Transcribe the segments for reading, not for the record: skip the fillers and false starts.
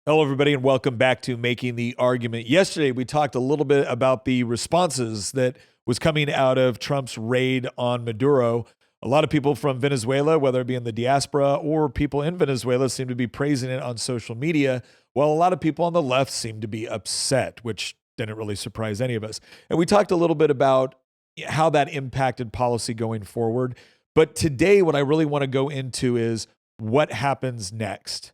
Hello, everybody, and welcome back to Making the Argument. Yesterday, we talked a little bit about the responses that was coming out of Trump's raid on Maduro. A lot of people from Venezuela, whether it be in the diaspora or people in Venezuela, seem to be praising it on social media, while a lot of people on the left seem to be upset, which didn't really surprise any of us. And we talked a little bit about how that impacted policy going forward. But today, what I really want to go into is what happens next.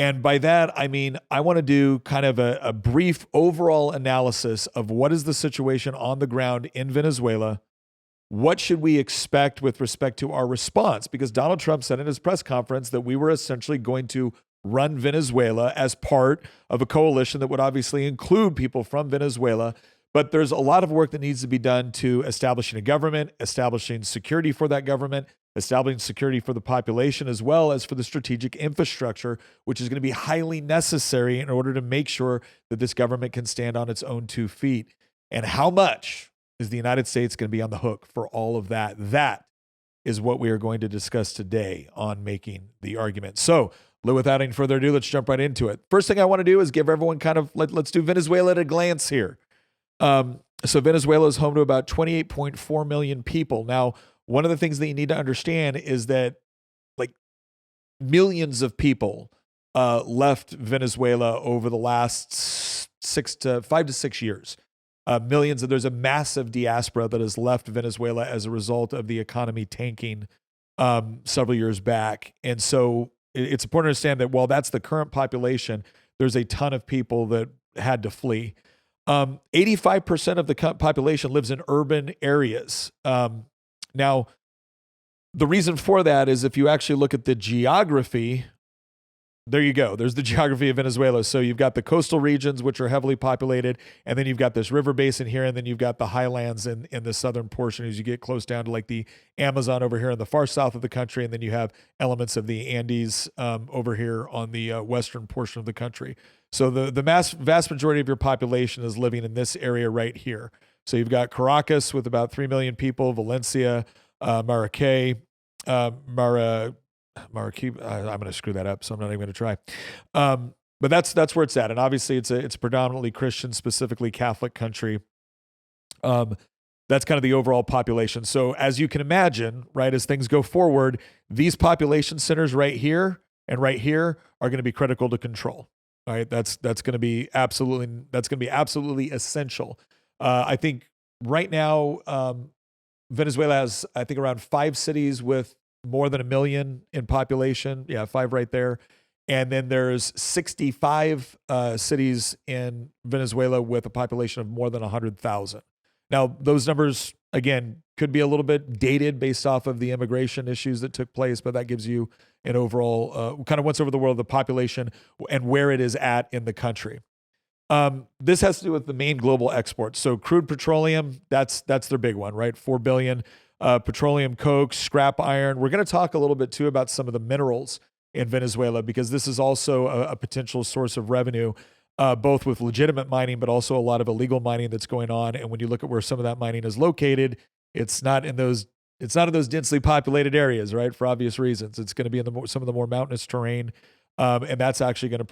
And by that, I mean, I want to do kind of a brief overall analysis of what is the situation on the ground in Venezuela. What should we expect with respect to our response? Because Donald Trump said in his press conference that we were essentially going to run Venezuela as part of a coalition that would obviously include people from Venezuela. But there's a lot of work that needs to be done to establishing a government, establishing security for that government, establishing security for the population, as well as for the strategic infrastructure, which is going to be highly necessary in order to make sure that this government can stand on its own 2 feet. And how much is the United States going to be on the hook for all of that? That is what we are going to discuss today on Making the Argument. So without any further ado, let's jump right into it. First thing I want to do is give everyone kind of, let's do Venezuela at a glance here. So Venezuela is home to about 28.4 million people. Now, one of the things that you need to understand is that like millions of people left Venezuela over the last 5 to 6 years. There's a massive diaspora that has left Venezuela as a result of the economy tanking several years back. And so it's important to understand that while that's the current population, there's a ton of people that had to flee. 85% of the population lives in urban areas. Now, the reason for that is if you actually look at the geography, there you go. There's the geography of Venezuela. So you've got the coastal regions, which are heavily populated, and then you've got this river basin here, and then you've got the highlands in the southern portion as you get close down to like the Amazon over here in the far south of the country, and then you have elements of the Andes over here on the western portion of the country. So the vast majority of your population is living in this area right here. So you've got Caracas with about 3 million people, Valencia, Maracay, Maracay. I'm going to screw that up, so I'm not even going to try. But that's where it's at, and obviously it's a predominantly Christian, specifically Catholic country. That's kind of the overall population. So as you can imagine, right, as things go forward, these population centers right here and right here are going to be critical to control. All right, that's going to be absolutely essential. I think right now Venezuela has, I think, around 5 cities with more than 1 million in population. Yeah, 5 right there. And then there's 65 cities in Venezuela with a population of more than 100,000. Now, those numbers, again, could be a little bit dated based off of the immigration issues that took place, but that gives you an overall kind of once over the world, the population and where it is at in the country. This has to do with the main global exports. So crude petroleum, that's their big one, right? 4 billion. Petroleum coke, scrap iron. We're going to talk a little bit too about some of the minerals in Venezuela, because this is also a potential source of revenue, both with legitimate mining, but also a lot of illegal mining that's going on. And when you look at where some of that mining is located, it's not in those densely populated areas, right? For obvious reasons. It's going to be in some of the more mountainous terrain. And that's actually going to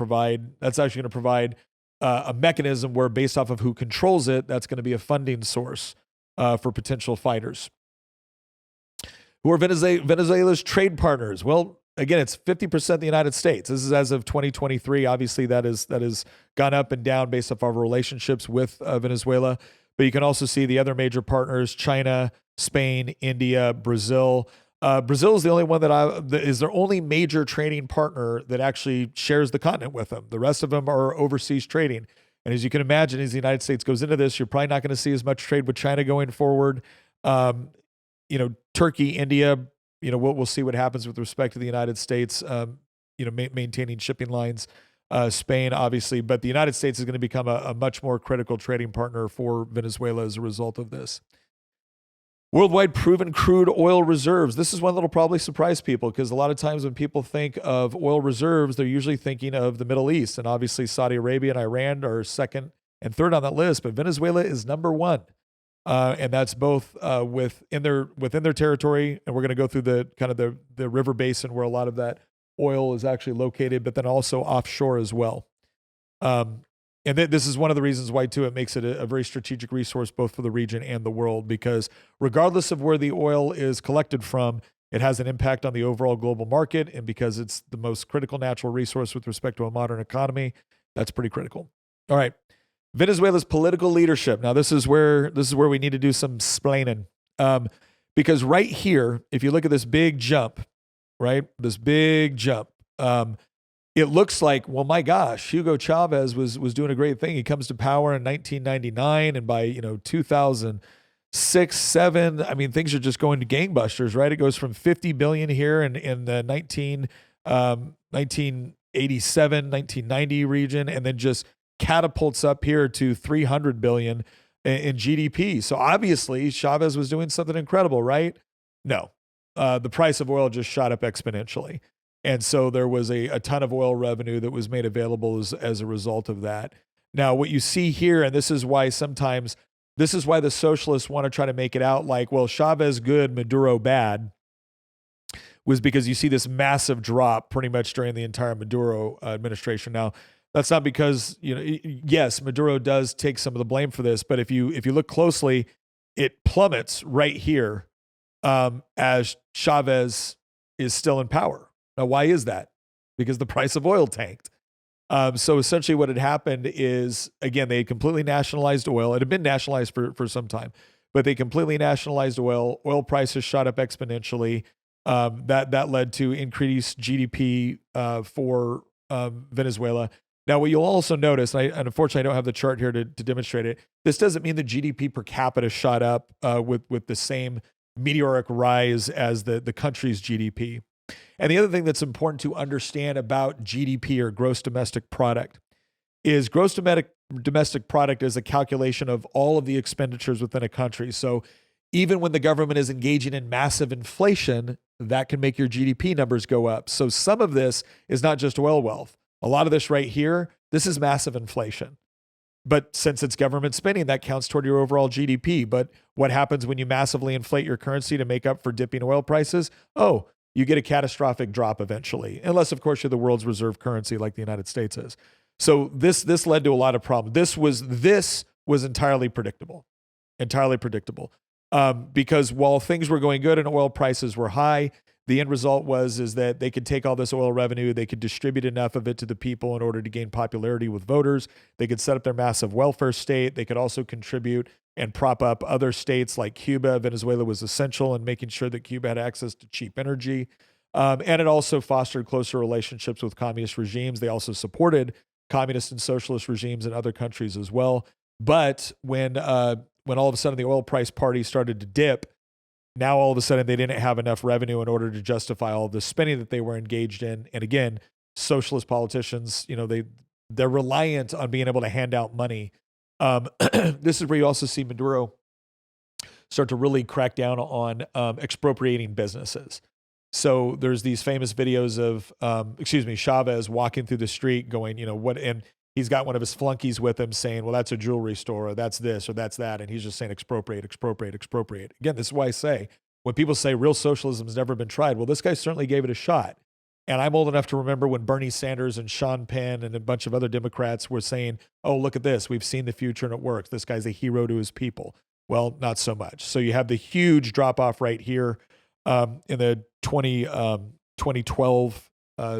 provide a mechanism where, based off of who controls it, that's going to be a funding source for potential fighters. Who are Venezuela's trade partners? Well, again, it's 50% the United States. This is as of 2023. Obviously, that has gone up and down based off our relationships with Venezuela. But you can also see the other major partners: China, Spain, India, Brazil. Brazil is the only one that is their only major trading partner that actually shares the continent with them. The rest of them are overseas trading. And as you can imagine, as the United States goes into this, you're probably not going to see as much trade with China going forward. Turkey, India, we'll see what happens with respect to the United States, maintaining shipping lines, Spain, obviously, but the United States is going to become a much more critical trading partner for Venezuela as a result of this. Worldwide proven crude oil reserves. This is one that'll probably surprise people, because a lot of times when people think of oil reserves, they're usually thinking of the Middle East, and obviously Saudi Arabia and Iran are second and third on that list, but Venezuela is number 1. And that's both within their territory, and we're going to go through the river basin where a lot of that oil is actually located, but then also offshore as well. Um, and this is one of the reasons why, too, it makes it a very strategic resource both for the region and the world, because regardless of where the oil is collected from, it has an impact on the overall global market. And because it's the most critical natural resource with respect to a modern economy, that's pretty critical. All right. Venezuela's political leadership. Now, this is where we need to do some splaining. Because right here, if you look at this big jump, right, this big jump, it looks like, well, my gosh, Hugo Chavez was doing a great thing. He comes to power in 1999, and by 2006, 7, I mean, things are just going to gangbusters, right? It goes from 50 billion here in the 1987, 1990 region, and then just catapults up here to 300 billion in GDP. So obviously, Chavez was doing something incredible, right? No, the price of oil just shot up exponentially. And so there was a ton of oil revenue that was made available as a result of that. Now, what you see here, and this is why the socialists want to try to make it out like, well, Chavez good, Maduro bad, was because you see this massive drop pretty much during the entire Maduro administration. Now, that's not because, yes, Maduro does take some of the blame for this, but if you look closely, it plummets right here as Chavez is still in power. Now, why is that? Because the price of oil tanked. So essentially what had happened is, again, they had completely nationalized oil. It had been nationalized for some time, but they completely nationalized oil. Oil prices shot up exponentially. That led to increased GDP for Venezuela. Now, what you'll also notice, and unfortunately I don't have the chart here to demonstrate it, this doesn't mean the GDP per capita shot up with the same meteoric rise as the country's GDP. And the other thing that's important to understand about GDP, or gross domestic product, is gross domestic product is a calculation of all of the expenditures within a country. So even when the government is engaging in massive inflation, that can make your GDP numbers go up. So some of this is not just oil wealth. A lot of this right here, this is massive inflation. But since it's government spending, that counts toward your overall GDP. But what happens when you massively inflate your currency to make up for dipping oil prices? Oh, you get a catastrophic drop eventually, unless, of course, you're the world's reserve currency like the United States is. So this led to a lot of problems. This was entirely predictable, because while things were going good and oil prices were high, the end result is that they could take all this oil revenue, they could distribute enough of it to the people in order to gain popularity with voters. They could set up their massive welfare state. They could also contribute and prop up other states like Cuba. Venezuela was essential in making sure that Cuba had access to cheap energy. And it also fostered closer relationships with communist regimes. They also supported communist and socialist regimes in other countries as well. But when all of a sudden the oil price party started to dip, now all of a sudden they didn't have enough revenue in order to justify all of the spending that they were engaged in. And again, socialist politicians, they're reliant on being able to hand out money. This is where you also see Maduro start to really crack down on expropriating businesses. So there's these famous videos of, Chavez walking through the street going, and he's got one of his flunkies with him saying, well, that's a jewelry store, or that's this, or that's that. And he's just saying, expropriate, expropriate, expropriate. Again, this is why I say, when people say real socialism has never been tried, well, this guy certainly gave it a shot. And I'm old enough to remember when Bernie Sanders and Sean Penn and a bunch of other Democrats were saying, oh, look at this. We've seen the future and it works. This guy's a hero to his people. Well, not so much. So you have the huge drop off right here in the 2012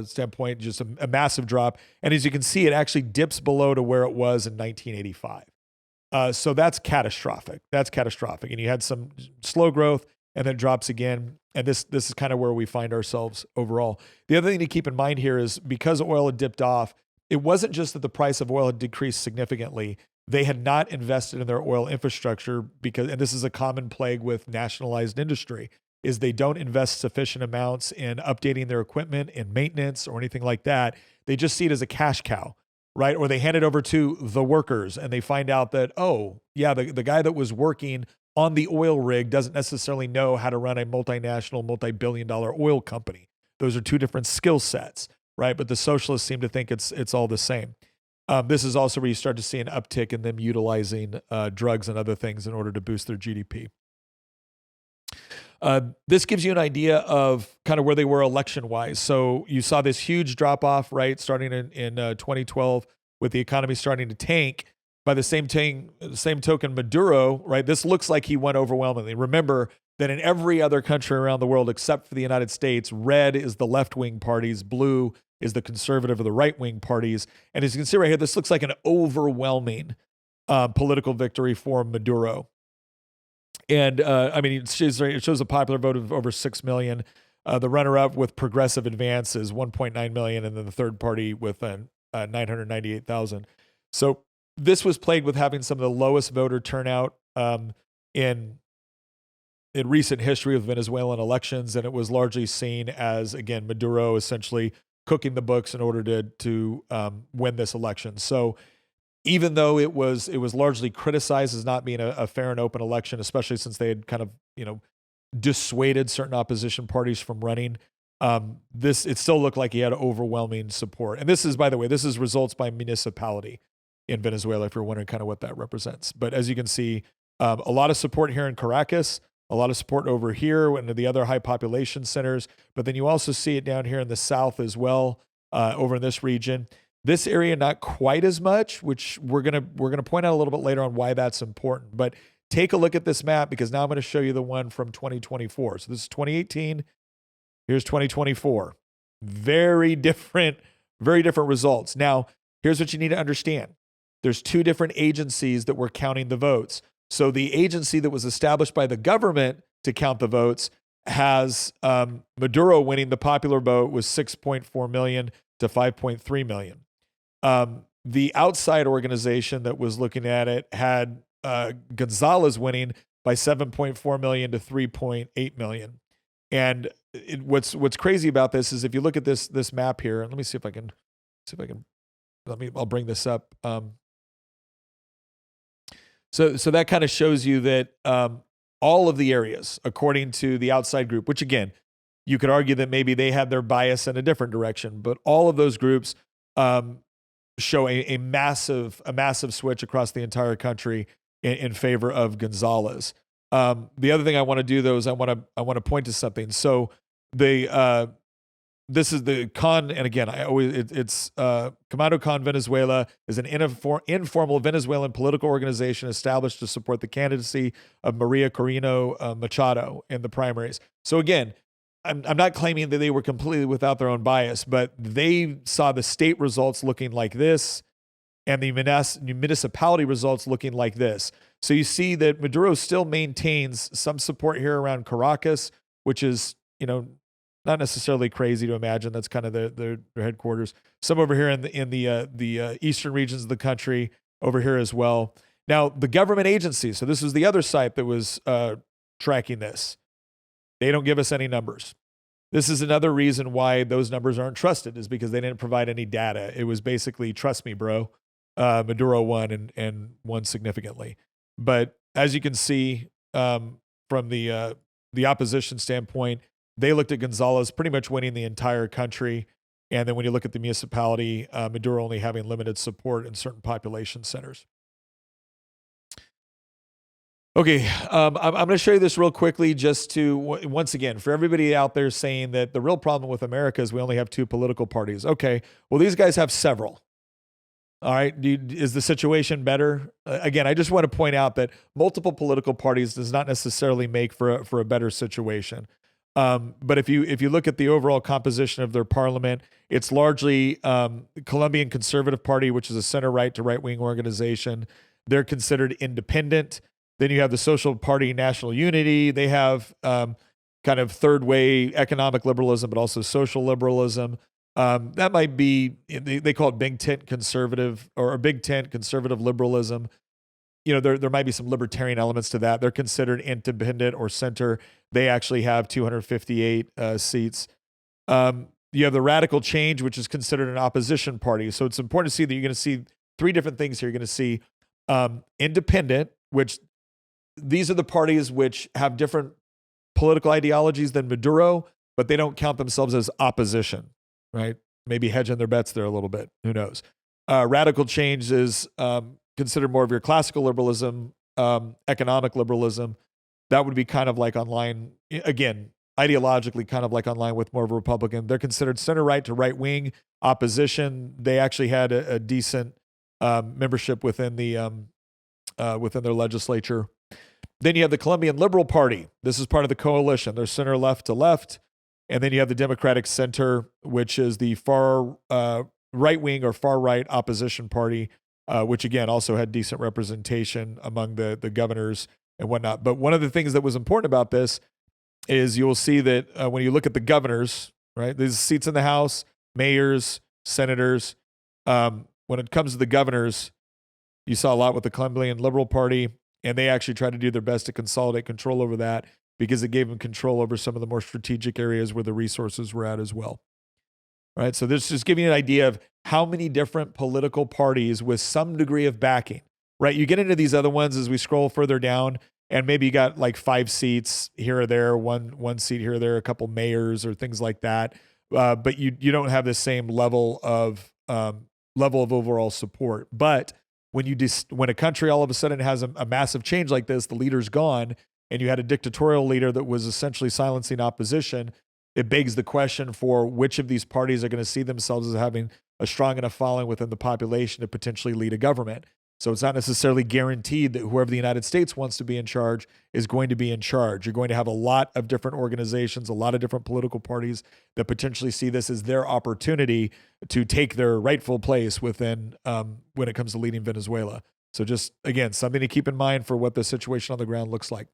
standpoint, just a massive drop. And as you can see, it actually dips below to where it was in 1985. So that's catastrophic. And you had some slow growth and then it drops again. And this is kind of where we find ourselves overall. The other thing to keep in mind here is because oil had dipped off, it wasn't just that the price of oil had decreased significantly. They had not invested in their oil infrastructure because, and this is a common plague with nationalized industry, is they don't invest sufficient amounts in updating their equipment and maintenance or anything like that. They just see it as a cash cow, right? Or they hand it over to the workers and they find out that, oh, yeah, the guy that was working on the oil rig doesn't necessarily know how to run a multinational, multi-billion-dollar oil company. Those are two different skill sets, right? But the socialists seem to think it's all the same. This is also where you start to see an uptick in them utilizing drugs and other things in order to boost their GDP. This gives you an idea of kind of where they were election-wise. So you saw this huge drop-off, right, starting in 2012. with the economy starting to tank. By the same token, Maduro, right? This looks like he won overwhelmingly. Remember that in every other country around the world, except for the United States, red is the left-wing parties, blue is the conservative or the right-wing parties. And as you can see right here, this looks like an overwhelming political victory for Maduro. And I mean, it shows a popular vote of over 6 million. The runner-up with Progressive Advance is 1.9 million, and then the third party with 998,000. So this was plagued with having some of the lowest voter turnout in recent history of Venezuelan elections, and it was largely seen as, again, Maduro essentially cooking the books in order to win this election. So even though it was largely criticized as not being a fair and open election, especially since they had kind of dissuaded certain opposition parties from running, it still looked like he had overwhelming support. And this is, by the way, this is results by municipality in Venezuela, if you're wondering kind of what that represents. But as you can see, a lot of support here in Caracas, a lot of support over here and the other high population centers. But then you also see it down here in the south as well, over in this region. This area, not quite as much, which we're gonna point out a little bit later on why that's important. But take a look at this map, because now I'm going to show you the one from 2024. So this is 2018. Here's 2024. Very different results. Now, here's what you need to understand. There's two different agencies that were counting the votes. So the agency that was established by the government to count the votes has Maduro winning. The popular vote was 6.4 million to 5.3 million. The outside organization that was looking at it had Gonzalez winning by 7.4 million to 3.8 million. And what's crazy about this is if you look at this map here, and let me see if I can, I'll bring this up. So that kind of shows you that all of the areas, according to the outside group, which again, you could argue that maybe they had their bias in a different direction, but all of those groups show a massive switch across the entire country in favor of Gonzalez. The other thing I want to do though is I want to point to something. So this is the CON, and again, it's Comando CON Venezuela is an informal Venezuelan political organization established to support the candidacy of Maria Corina Machado in the primaries. So again, I'm not claiming that they were completely without their own bias, but they saw the state results looking like this and the municipality results looking like this. So you see that Maduro still maintains some support here around Caracas, which is, not necessarily crazy to imagine. That's kind of their headquarters. Some over here in the eastern regions of the country, over here as well. Now, the government agencies, so this was the other site that was tracking this. They don't give us any numbers. This is another reason why those numbers aren't trusted, is because they didn't provide any data. It was basically, trust me, bro. Maduro won and won significantly. But as you can see from the opposition standpoint, they looked at Gonzalez pretty much winning the entire country. And then when you look at the municipality, Maduro only having limited support in certain population centers. Okay, I'm going to show you this real quickly just to, once again, for everybody out there saying that the real problem with America is we only have two political parties. Okay, well, these guys have several. All right, is the situation better? Again, I just want to point out that multiple political parties does not necessarily make for a better situation. But if you look at the overall composition of their parliament, it's largely Colombian Conservative Party, which is a center-right to right-wing organization. They're considered independent. Then you have the Social Party National Unity. They have kind of third-way economic liberalism, but also social liberalism. That might be, they call it Big Tent conservative or Big Tent conservative liberalism. There might be some libertarian elements to that. They're considered independent or center. They actually have 258 seats. You have the Radical Change, which is considered an opposition party. So it's important to see that you're going to see three different things here. You're going to see independent, which these are the parties which have different political ideologies than Maduro, but they don't count themselves as opposition, right? Maybe hedging their bets there a little bit. Who knows? Radical Change is considered more of your classical liberalism, economic liberalism. That would be kind of like online, again, ideologically kind of like online with more of a Republican. They're considered center-right to right-wing opposition. They actually had a decent membership within within their legislature. Then you have the Colombian Liberal Party. This is part of the coalition. They're center left to left. And then you have the Democratic Center, which is the far right wing or far right opposition party, which again also had decent representation among the governors and whatnot. But one of the things that was important about this is you'll see that when you look at the governors, right, there's seats in the House, mayors, senators. When it comes to the governors, you saw a lot with the Colombian Liberal Party, and they actually tried to do their best to consolidate control over that because it gave them control over some of the more strategic areas where the resources were at as well. Right, so this is just giving you an idea of how many different political parties with some degree of backing. Right, you get into these other ones as we scroll further down, and maybe you got like 5 seats here or there, one seat here or there, a couple mayors or things like that. But you don't have the same level of overall support. But when a country all of a sudden has a massive change like this, the leader's gone, and you had a dictatorial leader that was essentially silencing opposition, it begs the question for which of these parties are going to see themselves as having a strong enough following within the population to potentially lead a government. So it's not necessarily guaranteed that whoever the United States wants to be in charge is going to be in charge. You're going to have a lot of different organizations, a lot of different political parties that potentially see this as their opportunity to take their rightful place within when it comes to leading Venezuela. So just, again, something to keep in mind for what the situation on the ground looks like.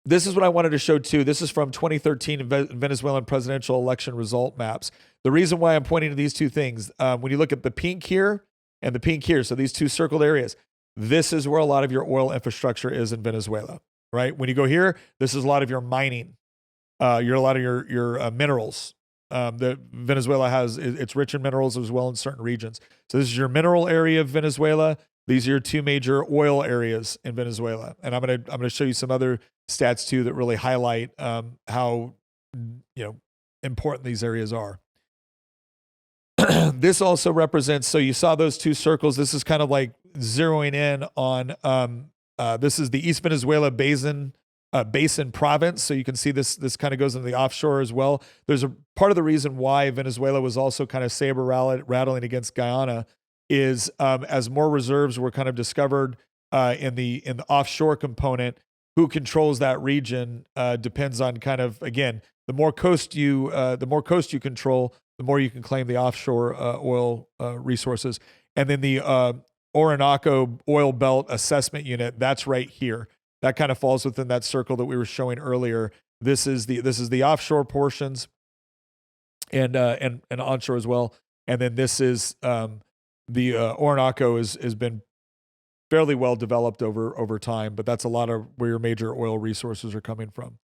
This is what I wanted to show too. This is from 2013 Venezuelan presidential election result maps. The reason why I'm pointing to these two things, when you look at the pink here and the pink here, so these two circled areas, this is where a lot of your oil infrastructure is in Venezuela, right? When you go here, this is a lot of your mining, a lot of your minerals. That Venezuela has, it's rich in minerals as well in certain regions. So this is your mineral area of Venezuela. These are your two major oil areas in Venezuela. And I'm gonna show you some other stats too that really highlight how important these areas are. This also represents, so you saw those two circles. This is kind of like zeroing in on this is the East Venezuela Basin province. So you can see this kind of goes into the offshore as well. There's a part of the reason why Venezuela was also kind of saber rattling against Guyana is as more reserves were kind of discovered in the offshore component. Who controls that region depends on kind of, again, the more coast you control, the more you can claim the offshore oil resources. And then the Orinoco Oil Belt Assessment Unit, that's right here. That kind of falls within that circle that we were showing earlier. This is the offshore portions and onshore as well. And then this is the Orinoco has been fairly well developed over time, but that's a lot of where your major oil resources are coming from.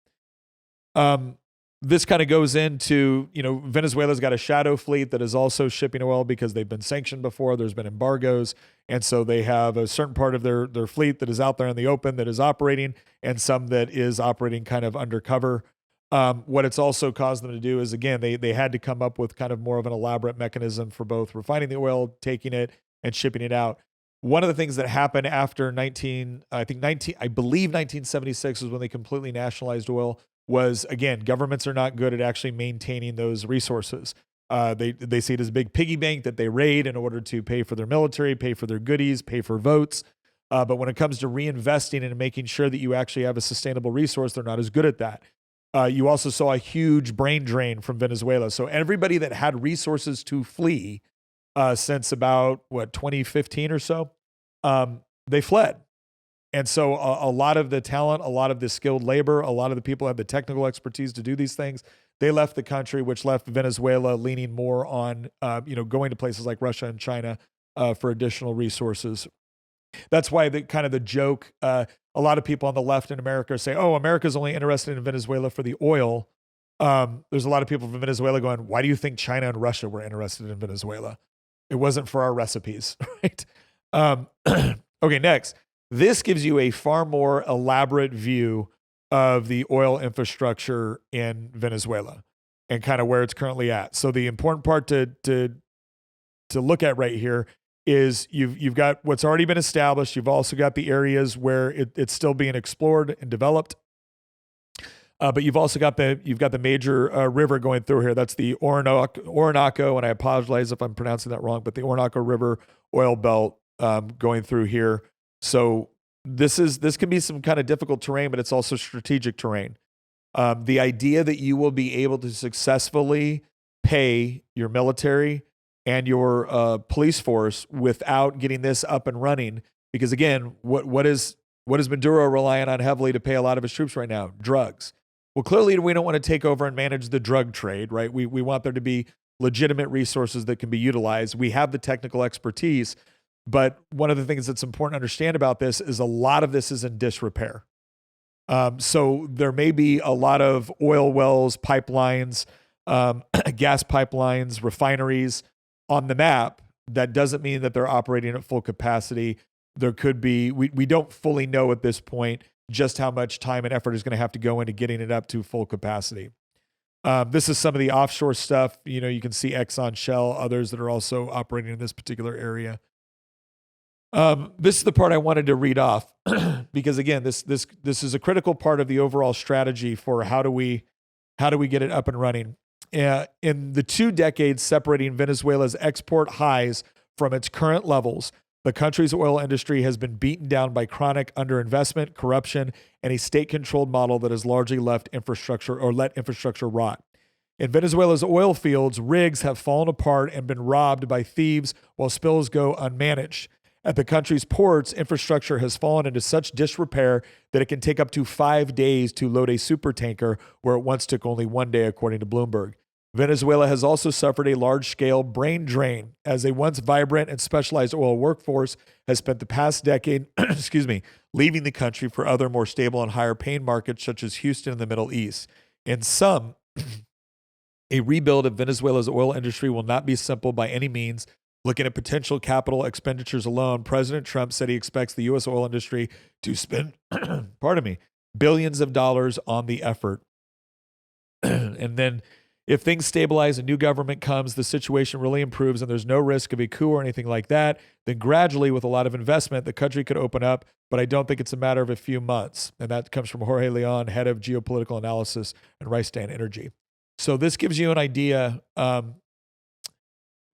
This kind of goes into, Venezuela's got a shadow fleet that is also shipping oil because they've been sanctioned before. There's been embargoes. And so they have a certain part of their fleet that is out there in the open that is operating and some that is operating kind of undercover. What it's also caused them to do is, again, they had to come up with kind of more of an elaborate mechanism for both refining the oil, taking it, and shipping it out. One of the things that happened after 1976 was when they completely nationalized oil was, again, governments are not good at actually maintaining those resources. They see it as a big piggy bank that they raid in order to pay for their military, pay for their goodies, pay for votes. But when it comes to reinvesting and making sure that you actually have a sustainable resource, they're not as good at that. You also saw a huge brain drain from Venezuela. So everybody that had resources to flee since about, 2015 or so, they fled. And so a lot of the talent, a lot of the skilled labor, a lot of the people who have the technical expertise to do these things, they left the country, which left Venezuela leaning more on, going to places like Russia and China for additional resources. That's why the joke, a lot of people on the left in America say, oh, America's only interested in Venezuela for the oil. There's a lot of people from Venezuela going, why do you think China and Russia were interested in Venezuela? It wasn't for our recipes, right? Okay, next. This gives you a far more elaborate view of the oil infrastructure in Venezuela and kind of where it's currently at. So the important part to look at right here is you've got what's already been established. You've also got the areas where it's still being explored and developed. But you've also got the major river going through here. That's the Orinoco, and I apologize if I'm pronouncing that wrong, but the Orinoco River oil belt going through here. So this can be some kind of difficult terrain, but it's also strategic terrain. The idea that you will be able to successfully pay your military and your police force without getting this up and running, because again, what is Maduro relying on heavily to pay a lot of his troops right now? Drugs. Well, clearly we don't want to take over and manage the drug trade, right? We want there to be legitimate resources that can be utilized. We have the technical expertise, but one of the things that's important to understand about this is a lot of this is in disrepair. So there may be a lot of oil wells, pipelines, gas pipelines, refineries on the map. That doesn't mean that they're operating at full capacity. There could be, we don't fully know at this point just how much time and effort is going to have to go into getting it up to full capacity. This is some of the offshore stuff. You can see Exxon, Shell, others that are also operating in this particular area. This is the part I wanted to read off because again, this is a critical part of the overall strategy for how do we get it up and running. In the 2 decades separating Venezuela's export highs from its current levels, the country's oil industry has been beaten down by chronic underinvestment, corruption, and a state-controlled model that has largely let infrastructure rot. In Venezuela's oil fields, rigs have fallen apart and been robbed by thieves while spills go unmanaged. At the country's ports, infrastructure has fallen into such disrepair that it can take up to 5 days to load a supertanker, where it once took only 1 day, according to Bloomberg. Venezuela has also suffered a large-scale brain drain, as a once vibrant and specialized oil workforce has spent the past decade, leaving the country for other more stable and higher-paying markets such as Houston and the Middle East. In sum, a rebuild of Venezuela's oil industry will not be simple by any means. Looking at potential capital expenditures alone, President Trump said he expects the U.S. oil industry to spend, billions of dollars on the effort. And then if things stabilize, a new government comes, the situation really improves, and there's no risk of a coup or anything like that, then gradually, with a lot of investment, the country could open up, but I don't think it's a matter of a few months. And that comes from Jorge Leon, head of geopolitical analysis at Rystad Energy. So this gives you an idea,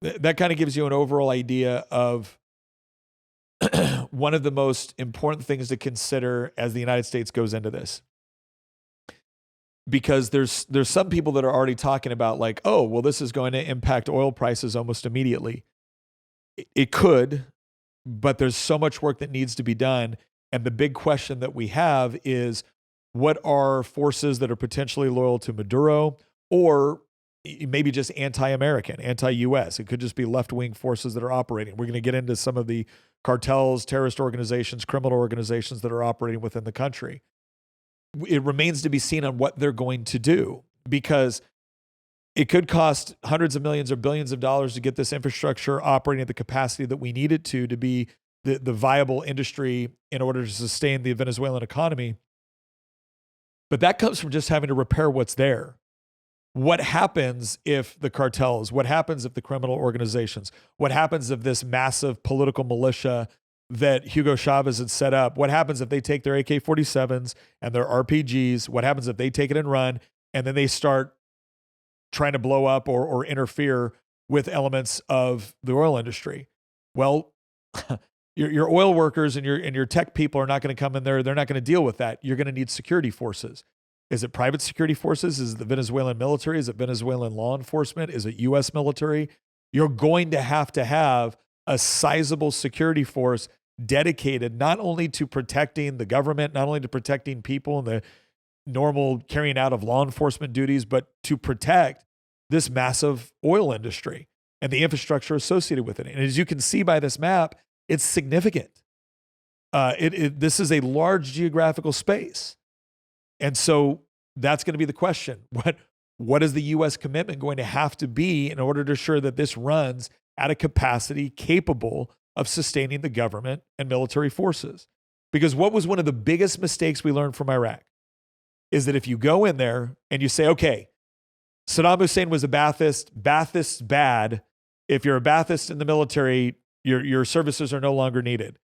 that kind of gives you an overall idea of one of the most important things to consider as the United States goes into this. Because there's some people that are already talking about like, oh, well, this is going to impact oil prices almost immediately. It could, but there's so much work that needs to be done. And the big question that we have is, what are forces that are potentially loyal to Maduro, or maybe just anti-American, anti-US? It could just be left-wing forces that are operating. We're going to get into some of the cartels, terrorist organizations, criminal organizations that are operating within the country. It remains to be seen on what they're going to do, because it could cost hundreds of millions or billions of dollars to get this infrastructure operating at the capacity that we need it to be the viable industry in order to sustain the Venezuelan economy. But that comes from just having to repair what's there. What happens if the cartels, what happens if the criminal organizations, what happens if this massive political militia that Hugo Chavez had set up, what happens if they take their AK-47s and their RPGs, what happens if they take it and run, and then they start trying to blow up or interfere with elements of the oil industry? Well, your oil workers and your tech people are not going to come in there. They're not going to deal with that. You're going to need security forces. Is it private security forces? Is it the Venezuelan military? Is it Venezuelan law enforcement? Is it U.S. military? You're going to have a sizable security force dedicated not only to protecting the government, not only to protecting people and the normal carrying out of law enforcement duties, but to protect this massive oil industry and the infrastructure associated with it. And as you can see by this map, it's significant. This is a large geographical space. And so that's going to be the question. What is the U.S. commitment going to have to be in order to ensure that this runs at a capacity capable of sustaining the government and military forces? Because what was one of the biggest mistakes we learned from Iraq is that if you go in there and you say, okay, Saddam Hussein was a Ba'athist, Ba'athist's bad. If you're a Ba'athist in the military, your services are no longer needed.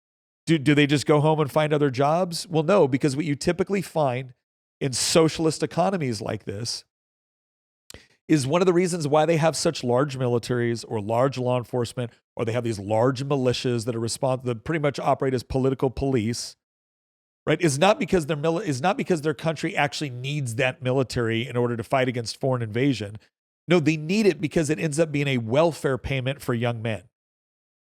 Do they just go home and find other jobs? Well, no, because what you typically find in socialist economies like this is one of the reasons why they have such large militaries or large law enforcement, or they have these large militias that are that pretty much operate as political police, right? Is not because their country actually needs that military in order to fight against foreign invasion. No, they need it because it ends up being a welfare payment for young men.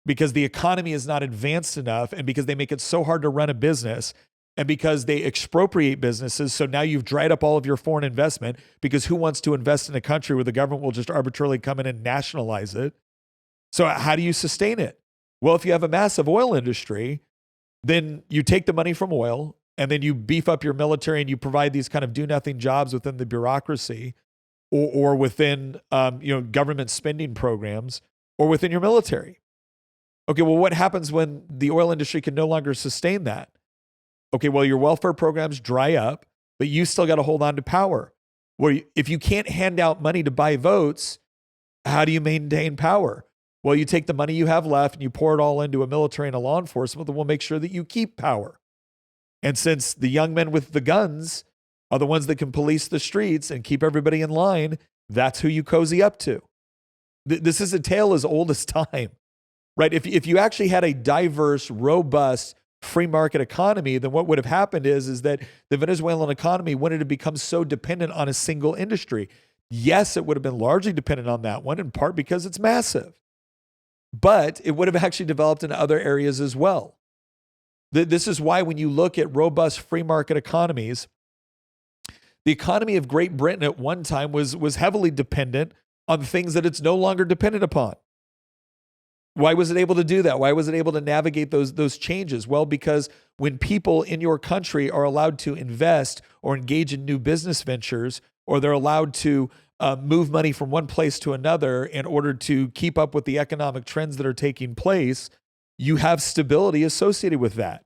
Because the economy is not advanced enough, and because they make it so hard to run a business, and because they expropriate businesses. So now you've dried up all of your foreign investment, because who wants to invest in a country where the government will just arbitrarily come in and nationalize it? So how do you sustain it? Well, if you have a massive oil industry, then you take the money from oil and then you beef up your military and you provide these kind of do-nothing jobs within the bureaucracy or within government spending programs or within your military. Okay, well, what happens when the oil industry can no longer sustain that? Okay, well, your welfare programs dry up, but you still got to hold on to power. Where if you can't hand out money to buy votes, how do you maintain power? Well, you take the money you have left and you pour it all into a military and a law enforcement that will make sure that you keep power. And since the young men with the guns are the ones that can police the streets and keep everybody in line, that's who you cozy up to. This is a tale as old as time, right? If you actually had a diverse, robust, free market economy, then what would have happened is that the Venezuelan economy wouldn't have become so dependent on a single industry. Yes, it would have been largely dependent on that one, in part because it's massive. But it would have actually developed in other areas as well. This is why when you look at robust free market economies, the economy of Great Britain at one time was heavily dependent on things that it's no longer dependent upon. Why was it able to do that? Why was it able to navigate those changes? Well, because when people in your country are allowed to invest or engage in new business ventures, or they're allowed to move money from one place to another in order to keep up with the economic trends that are taking place, you have stability associated with that.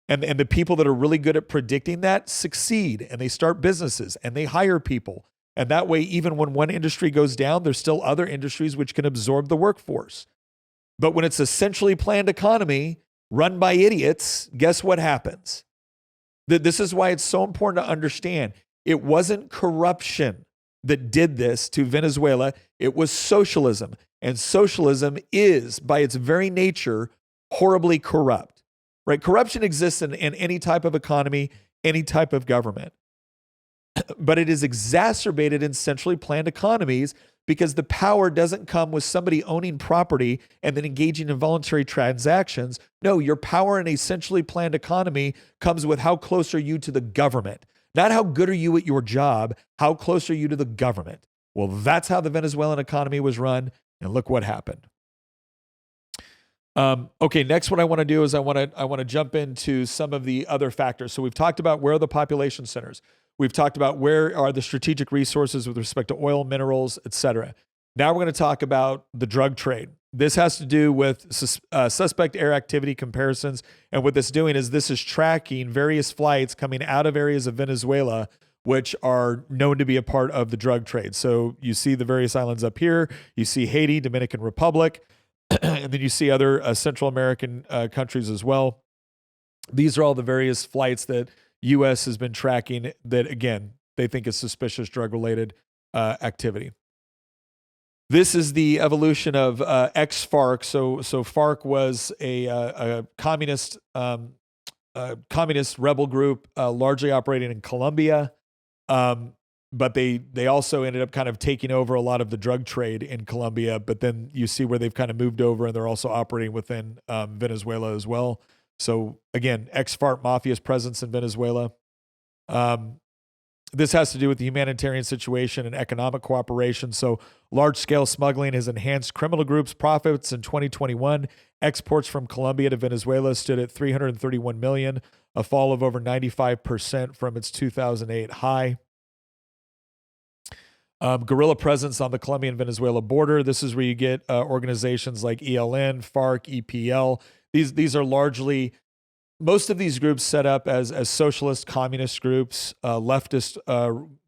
And the people that are really good at predicting that succeed, and they start businesses and they hire people. And that way, even when one industry goes down, there's still other industries which can absorb the workforce. But when it's a centrally planned economy run by idiots, guess what happens? This is why it's so important to understand. It wasn't corruption that did this to Venezuela. It was socialism. And socialism is, by its very nature, horribly corrupt. Right? Corruption exists in any type of economy, any type of government. But it is exacerbated in centrally planned economies because the power doesn't come with somebody owning property and then engaging in voluntary transactions. No, your power in a centrally planned economy comes with how close are you to the government. Not how good are you at your job, how close are you to the government. Well, that's how the Venezuelan economy was run, and look what happened. Okay, next what I want to do is I want to jump into some of the other factors. So we've talked about where are the population centers. We've talked about where are the strategic resources with respect to oil, minerals, et cetera. Now we're going to talk about the drug trade. This has to do with suspect air activity comparisons. And what this is doing is this is tracking various flights coming out of areas of Venezuela which are known to be a part of the drug trade. So you see the various islands up here. You see Haiti, Dominican Republic, and then you see other Central American countries as well. These are all the various flights that U.S. has been tracking that, again, they think is suspicious drug-related activity. This is the evolution of ex-FARC. So FARC was a communist rebel group, largely operating in Colombia, but they also ended up kind of taking over a lot of the drug trade in Colombia. But then you see where they've kind of moved over, and they're also operating within Venezuela as well. So again, ex-FARC mafia's presence in Venezuela. This has to do with the humanitarian situation and economic cooperation. So large-scale smuggling has enhanced criminal groups' profits in 2021. Exports from Colombia to Venezuela stood at $331 million, a fall of over 95% from its 2008 high. Guerrilla presence on the Colombian-Venezuela border. This is where you get organizations like ELN, FARC, EPL. These are largely, most of these groups set up as socialist communist groups, leftist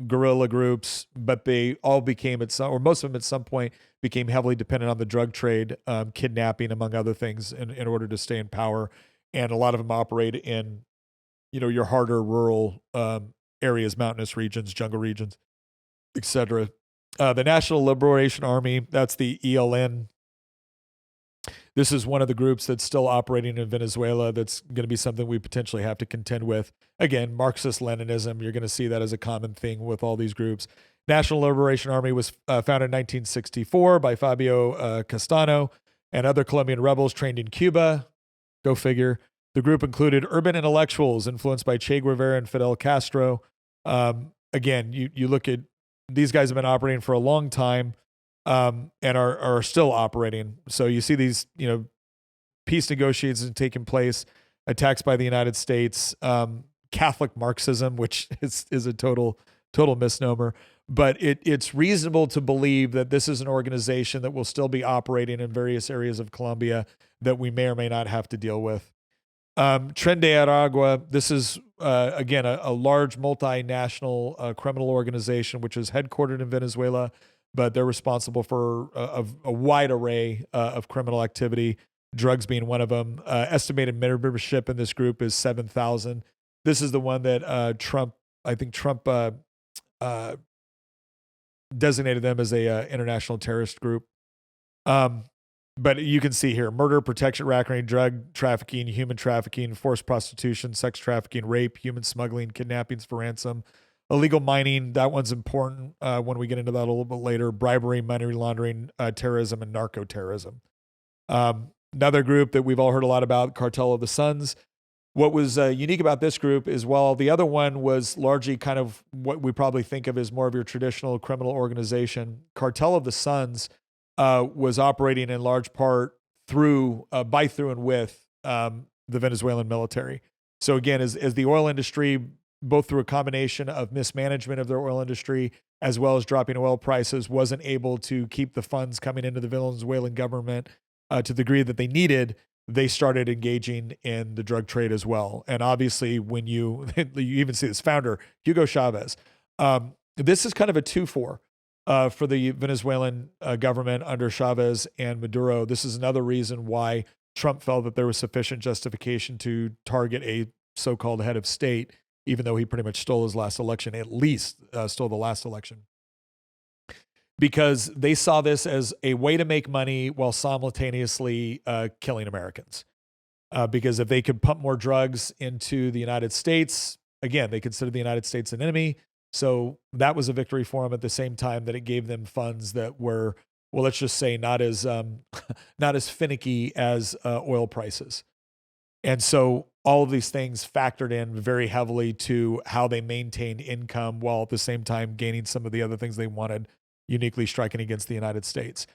guerrilla groups, but they all became or most of them at some point became heavily dependent on the drug trade, kidnapping, among other things, in order to stay in power. And a lot of them operate in, your harder rural areas, mountainous regions, jungle regions, etc. The National Liberation Army, that's the ELN. This is one of the groups that's still operating in Venezuela. That's going to be something we potentially have to contend with. Again, Marxist-Leninism, you're going to see that as a common thing with all these groups. National Liberation Army was founded in 1964 by Fabio Castano and other Colombian rebels trained in Cuba. Go figure. The group included urban intellectuals influenced by Che Guevara and Fidel Castro. Again, you look at these guys have been operating for a long time and are still operating. So you see these, peace negotiations taking place, attacks by the United States, Catholic Marxism, which is a total misnomer. But it's reasonable to believe that this is an organization that will still be operating in various areas of Colombia that we may or may not have to deal with. Tren de Aragua, this is, again, a large multinational criminal organization, which is headquartered in Venezuela, but they're responsible for a wide array of criminal activity, drugs being one of them. Estimated membership in this group is 7,000. This is the one that Trump designated them as a international terrorist group. But you can see here, murder, protection, racketeering, drug trafficking, human trafficking, forced prostitution, sex trafficking, rape, human smuggling, kidnappings for ransom, illegal mining. That one's important when we get into that a little bit later. Bribery, money laundering, terrorism, and narco-terrorism. Another group that we've all heard a lot about, Cartel of the Suns. What was unique about this group is, while the other one was largely kind of what we probably think of as more of your traditional criminal organization, Cartel of the Suns was operating in large part through and with the Venezuelan military. So again, as the oil industry, both through a combination of mismanagement of their oil industry as well as dropping oil prices, wasn't able to keep the funds coming into the Venezuelan government to the degree that they needed, they started engaging in the drug trade as well. And obviously, when you even see this founder, Hugo Chavez, this is kind of a 2-4 for the Venezuelan government under Chavez and Maduro. This is another reason why Trump felt that there was sufficient justification to target a so-called head of state, even though he pretty much stole his last election, at least stole the last election. Because they saw this as a way to make money while simultaneously killing Americans. Because if they could pump more drugs into the United States, again, they considered the United States an enemy. So that was a victory for them at the same time that it gave them funds that were, well, let's just say not as finicky as oil prices. And so all of these things factored in very heavily to how they maintained income while at the same time gaining some of the other things they wanted, uniquely striking against the United States.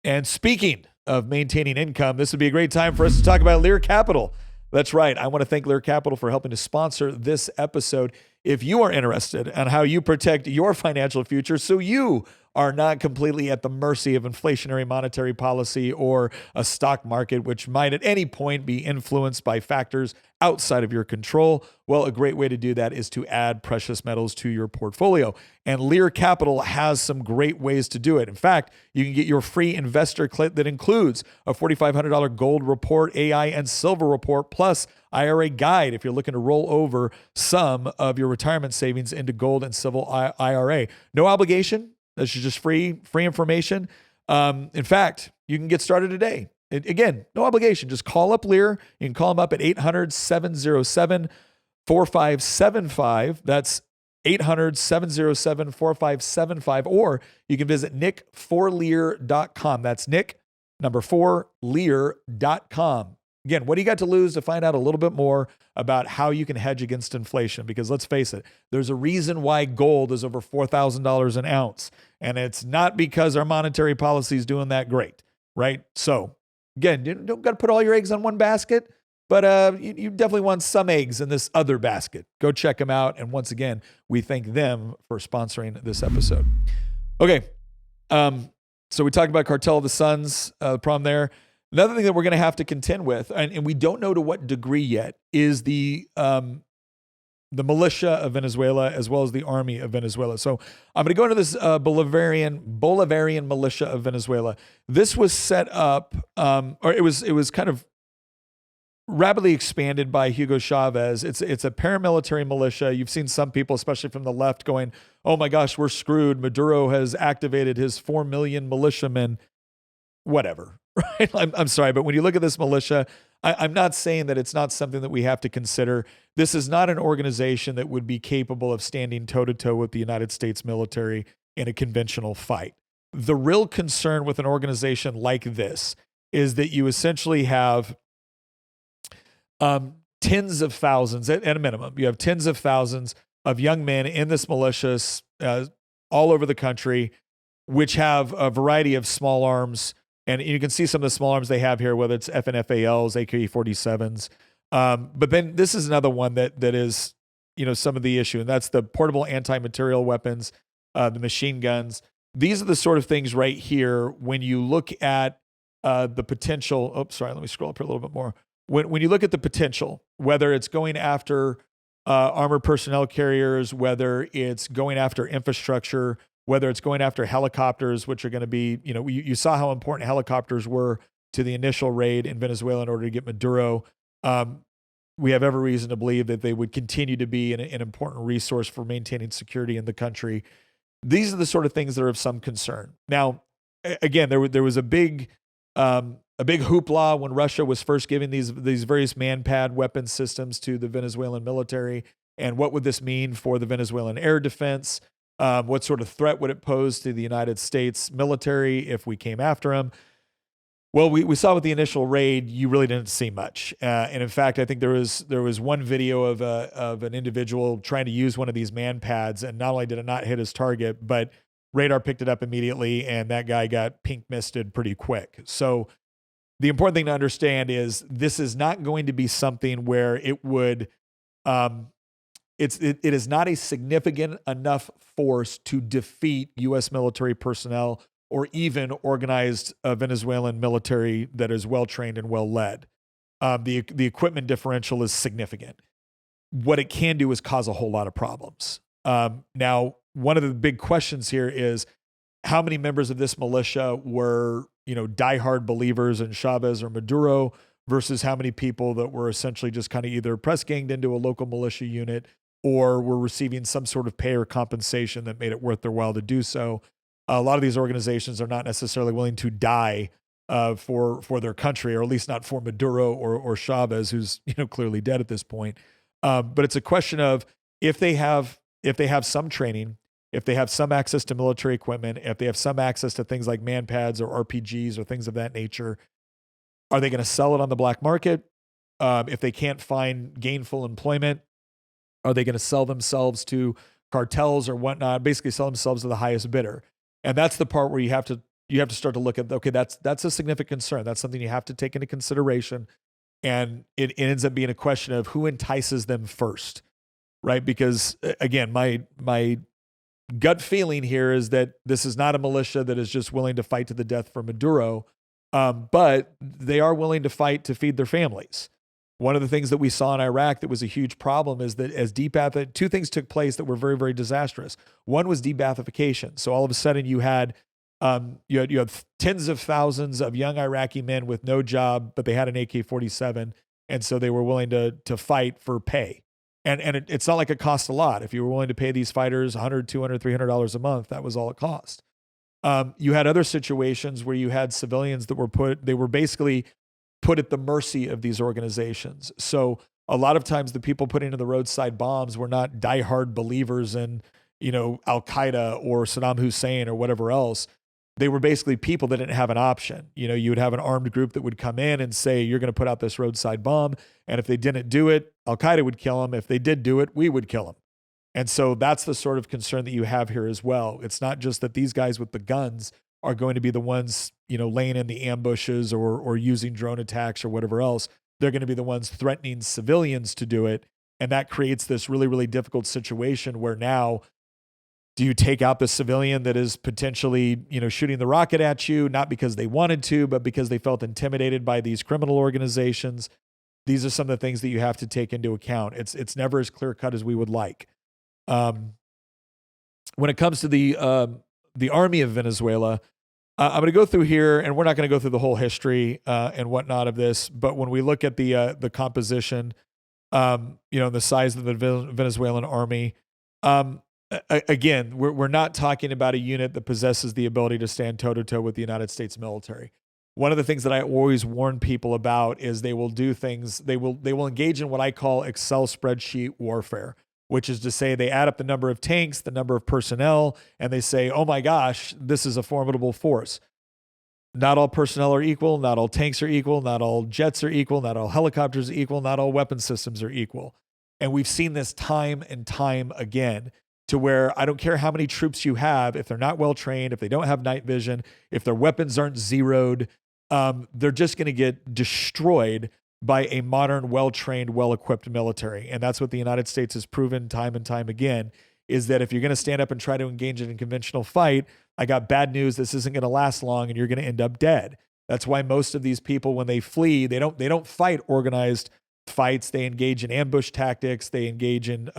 And speaking of maintaining income, this would be a great time for us to talk about Lear Capital. That's right. I want to thank Lear Capital for helping to sponsor this episode. If you are interested in how you protect your financial future so you are not completely at the mercy of inflationary monetary policy or a stock market, which might at any point be influenced by factors outside of your control, well, a great way to do that is to add precious metals to your portfolio. And Lear Capital has some great ways to do it. In fact, you can get your free investor kit that includes a $4,500 gold report, AI, and silver report, plus IRA guide if you're looking to roll over some of your retirement savings into gold and silver IRA. No obligation. This is just free information. In fact, you can get started today. Again, no obligation. Just call up Lear. You can call them up at 800-707-4575. That's 800-707-4575. Or you can visit nick4lear.com. That's Nick, number 4, Lear.com. Again, what do you got to lose to find out a little bit more about how you can hedge against inflation? Because let's face it, there's a reason why gold is over $4,000 an ounce. And it's not because our monetary policy is doing that great, right? So again, you don't got to put all your eggs on one basket, but you definitely want some eggs in this other basket. Go check them out. And once again, we thank them for sponsoring this episode. Okay. So we talked about Cartel of the Suns, the problem there. Another thing that we're going to have to contend with, and we don't know to what degree yet, is the militia of Venezuela as well as the army of Venezuela. So I'm going to go into this Bolivarian militia of Venezuela. This was set up, or it was kind of rapidly expanded by Hugo Chavez. It's a paramilitary militia. You've seen some people, especially from the left, going, "Oh my gosh, we're screwed. Maduro has activated his 4 million militiamen." Whatever, right? I'm sorry, but when you look at this militia, I'm not saying that it's not something that we have to consider. This is not an organization that would be capable of standing toe to toe with the United States military in a conventional fight. The real concern with an organization like this is that you essentially have tens of thousands, at a minimum, you have tens of thousands of young men in this militia all over the country, which have a variety of small arms. And you can see some of the small arms they have here, whether it's FNFALs, AK-47s. But then this is another one that is, some of the issue, and that's the portable anti-material weapons, the machine guns. These are the sort of things right here when you look at the potential. Oh, sorry, let me scroll up here a little bit more. When you look at the potential, whether it's going after armored personnel carriers, whether it's going after infrastructure, whether it's going after helicopters, which are going to be, you saw how important helicopters were to the initial raid in Venezuela in order to get Maduro. We have every reason to believe that they would continue to be an important resource for maintaining security in the country. These are the sort of things that are of some concern. Now, again, there was a big hoopla when Russia was first giving these various man-pad weapon systems to the Venezuelan military. And what would this mean for the Venezuelan air defense? What sort of threat would it pose to the United States military if we came after them? Well, we saw with the initial raid, you really didn't see much. And in fact, I think there was one video of an individual trying to use one of these man pads, and not only did it not hit his target, but radar picked it up immediately, and that guy got pink misted pretty quick. So the important thing to understand is this is not going to be something where it would it is not a significant enough force to defeat U.S. military personnel or even organized Venezuelan military that is well trained and well led. The equipment differential is significant. What it can do is cause a whole lot of problems. Now, one of the big questions here is how many members of this militia were, diehard believers in Chavez or Maduro versus how many people that were essentially just kind of either press ganged into a local militia unit or were receiving some sort of pay or compensation that made it worth their while to do so. A lot of these organizations are not necessarily willing to die for their country, or at least not for Maduro or Chavez, who's clearly dead at this point. But it's a question of if they have some training, if they have some access to military equipment, if they have some access to things like man pads or RPGs or things of that nature, are they going to sell it on the black market? If they can't find gainful employment, are they going to sell themselves to cartels or whatnot? Basically, sell themselves to the highest bidder. And that's the part where you have to start to look at, okay, that's a significant concern. That's something you have to take into consideration. And it ends up being a question of who entices them first, right? Because again, my gut feeling here is that this is not a militia that is just willing to fight to the death for Maduro, but they are willing to fight to feed their families. One of the things that we saw in Iraq that was a huge problem is that as two things took place that were very, very disastrous. One was debathification. So all of a sudden you had tens of thousands of young Iraqi men with no job, but they had an AK-47, and so they were willing to fight for pay. And it's not like it cost a lot. If you were willing to pay these fighters $100, $200, $300 a month, that was all it cost. You had other situations where you had civilians that were basically put at the mercy of these organizations. So a lot of times the people putting in the roadside bombs were not diehard believers in, Al-Qaeda or Saddam Hussein or whatever else. They were basically people that didn't have an option. You would have an armed group that would come in and say, you're going to put out this roadside bomb. And if they didn't do it, Al-Qaeda would kill them. If they did do it, we would kill them. And so that's the sort of concern that you have here as well. It's not just that these guys with the guns are going to be the ones, laying in the ambushes or using drone attacks or whatever else. They're going to be the ones threatening civilians to do it. And that creates this really, really difficult situation where now, do you take out the civilian that is potentially, shooting the rocket at you, not because they wanted to, but because they felt intimidated by these criminal organizations? These are some of the things that you have to take into account. It's never as clear cut as we would like. When it comes to the army of Venezuela, I'm going to go through here, and we're not going to go through the whole history and whatnot of this. But when we look at the composition, the size of the Venezuelan army, again, we're not talking about a unit that possesses the ability to stand toe to toe with the United States military. One of the things that I always warn people about is they will do things. They will engage in what I call Excel spreadsheet warfare, which is to say they add up the number of tanks, the number of personnel, and they say, oh my gosh, this is a formidable force. Not all personnel are equal. Not all tanks are equal. Not all jets are equal. Not all helicopters are equal. Not all weapon systems are equal. And we've seen this time and time again, to where I don't care how many troops you have, if they're not well trained, if they don't have night vision, if their weapons aren't zeroed, they're just going to get destroyed by a modern, well-trained, well-equipped military. And that's what the United States has proven time and time again, is that if you're going to stand up and try to engage in a conventional fight, I got bad news. This isn't going to last long, and you're going to end up dead. That's why most of these people, when they flee, they don't fight organized fights. They engage in ambush tactics. They engage in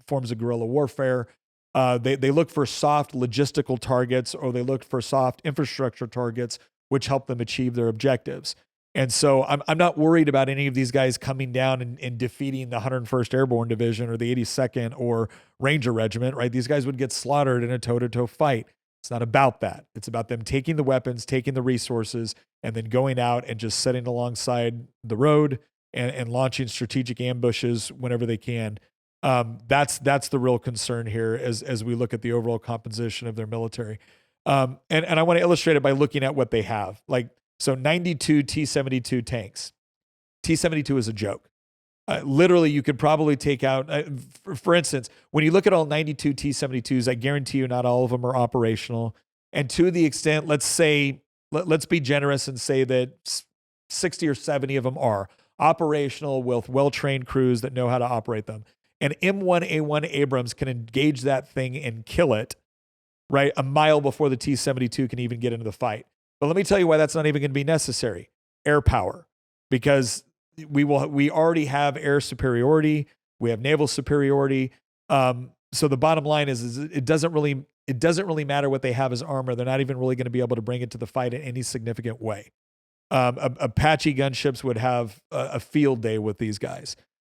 forms of guerrilla warfare. They look for soft logistical targets, or they look for soft infrastructure targets, which help them achieve their objectives. And so I'm not worried about any of these guys coming down and defeating the 101st Airborne Division or the 82nd or Ranger Regiment, right? These guys would get slaughtered in a toe-to-toe fight. It's not about that. It's about them taking the weapons, taking the resources, and then going out and just sitting alongside the road and launching strategic ambushes whenever they can. That's the real concern here as we look at the overall composition of their military. And I want to illustrate it by looking at what they have. So 92 T-72 tanks. T-72 is a joke. Literally, you could probably take out, for instance, when you look at all 92 T-72s, I guarantee you not all of them are operational. And to the extent, let's be generous and say that 60 or 70 of them are operational with well-trained crews that know how to operate them. And M1A1 Abrams can engage that thing and kill it, right, a mile before the T-72 can even get into the fight. But let me tell you why that's not even going to be necessary. Air power, because we already have air superiority. We have naval superiority. So the bottom line is it doesn't really matter what they have as armor. They're not even really going to be able to bring it to the fight in any significant way. Apache gunships would have a field day with these guys.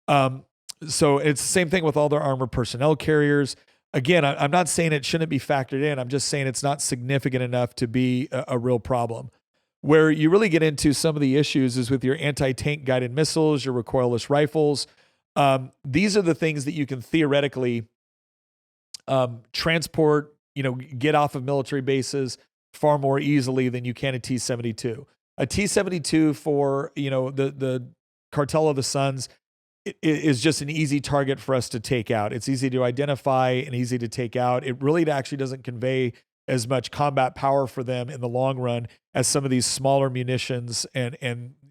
So it's the same thing with all their armored personnel carriers. Again, I'm not saying it shouldn't be factored in. I'm just saying it's not significant enough to be a real problem. Where you really get into some of the issues is with your anti-tank guided missiles, your recoilless rifles. These are the things that you can theoretically transport, get off of military bases far more easily than you can a T-72. A T-72 for, the Cartel of the Suns, it is just an easy target for us to take out. It's easy to identify and easy to take out. It really actually doesn't convey as much combat power for them in the long run as some of these smaller munitions and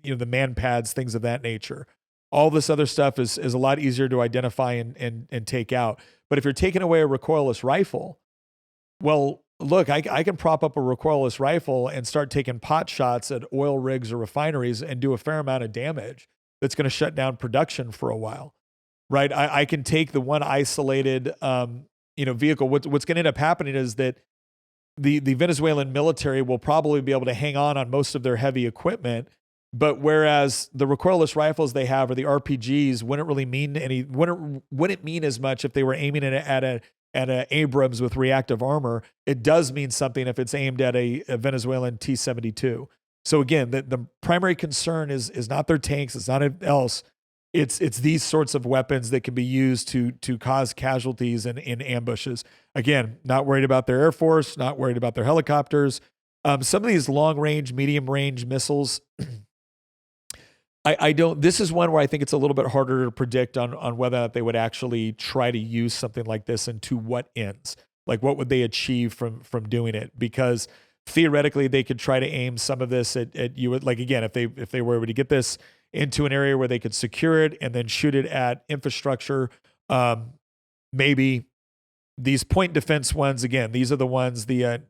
the man pads, things of that nature. All this other stuff is a lot easier to identify and take out. But if you're taking away a recoilless rifle, well, look, I can prop up a recoilless rifle and start taking pot shots at oil rigs or refineries and do a fair amount of damage that's going to shut down production for a while, right? I can take the one isolated, vehicle. What's going to end up happening is that the Venezuelan military will probably be able to hang on most of their heavy equipment, but whereas the recoilless rifles they have or the RPGs wouldn't mean as much if they were aiming at a Abrams with reactive armor. It does mean something if it's aimed at a Venezuelan T-72. So again, the primary concern is not their tanks, it's not anything else. It's these sorts of weapons that can be used to cause casualties in ambushes. Again, not worried about their Air Force, not worried about their helicopters. Some of these long-range, medium-range missiles, this is one where I think it's a little bit harder to predict on whether or not they would actually try to use something like this and to what ends. Like what would they achieve from doing it? Because theoretically they could try to aim some of this at you. Like again, if they were able to get this into an area where they could secure it and then shoot it at infrastructure, maybe these point defense ones, again, these are the ones, the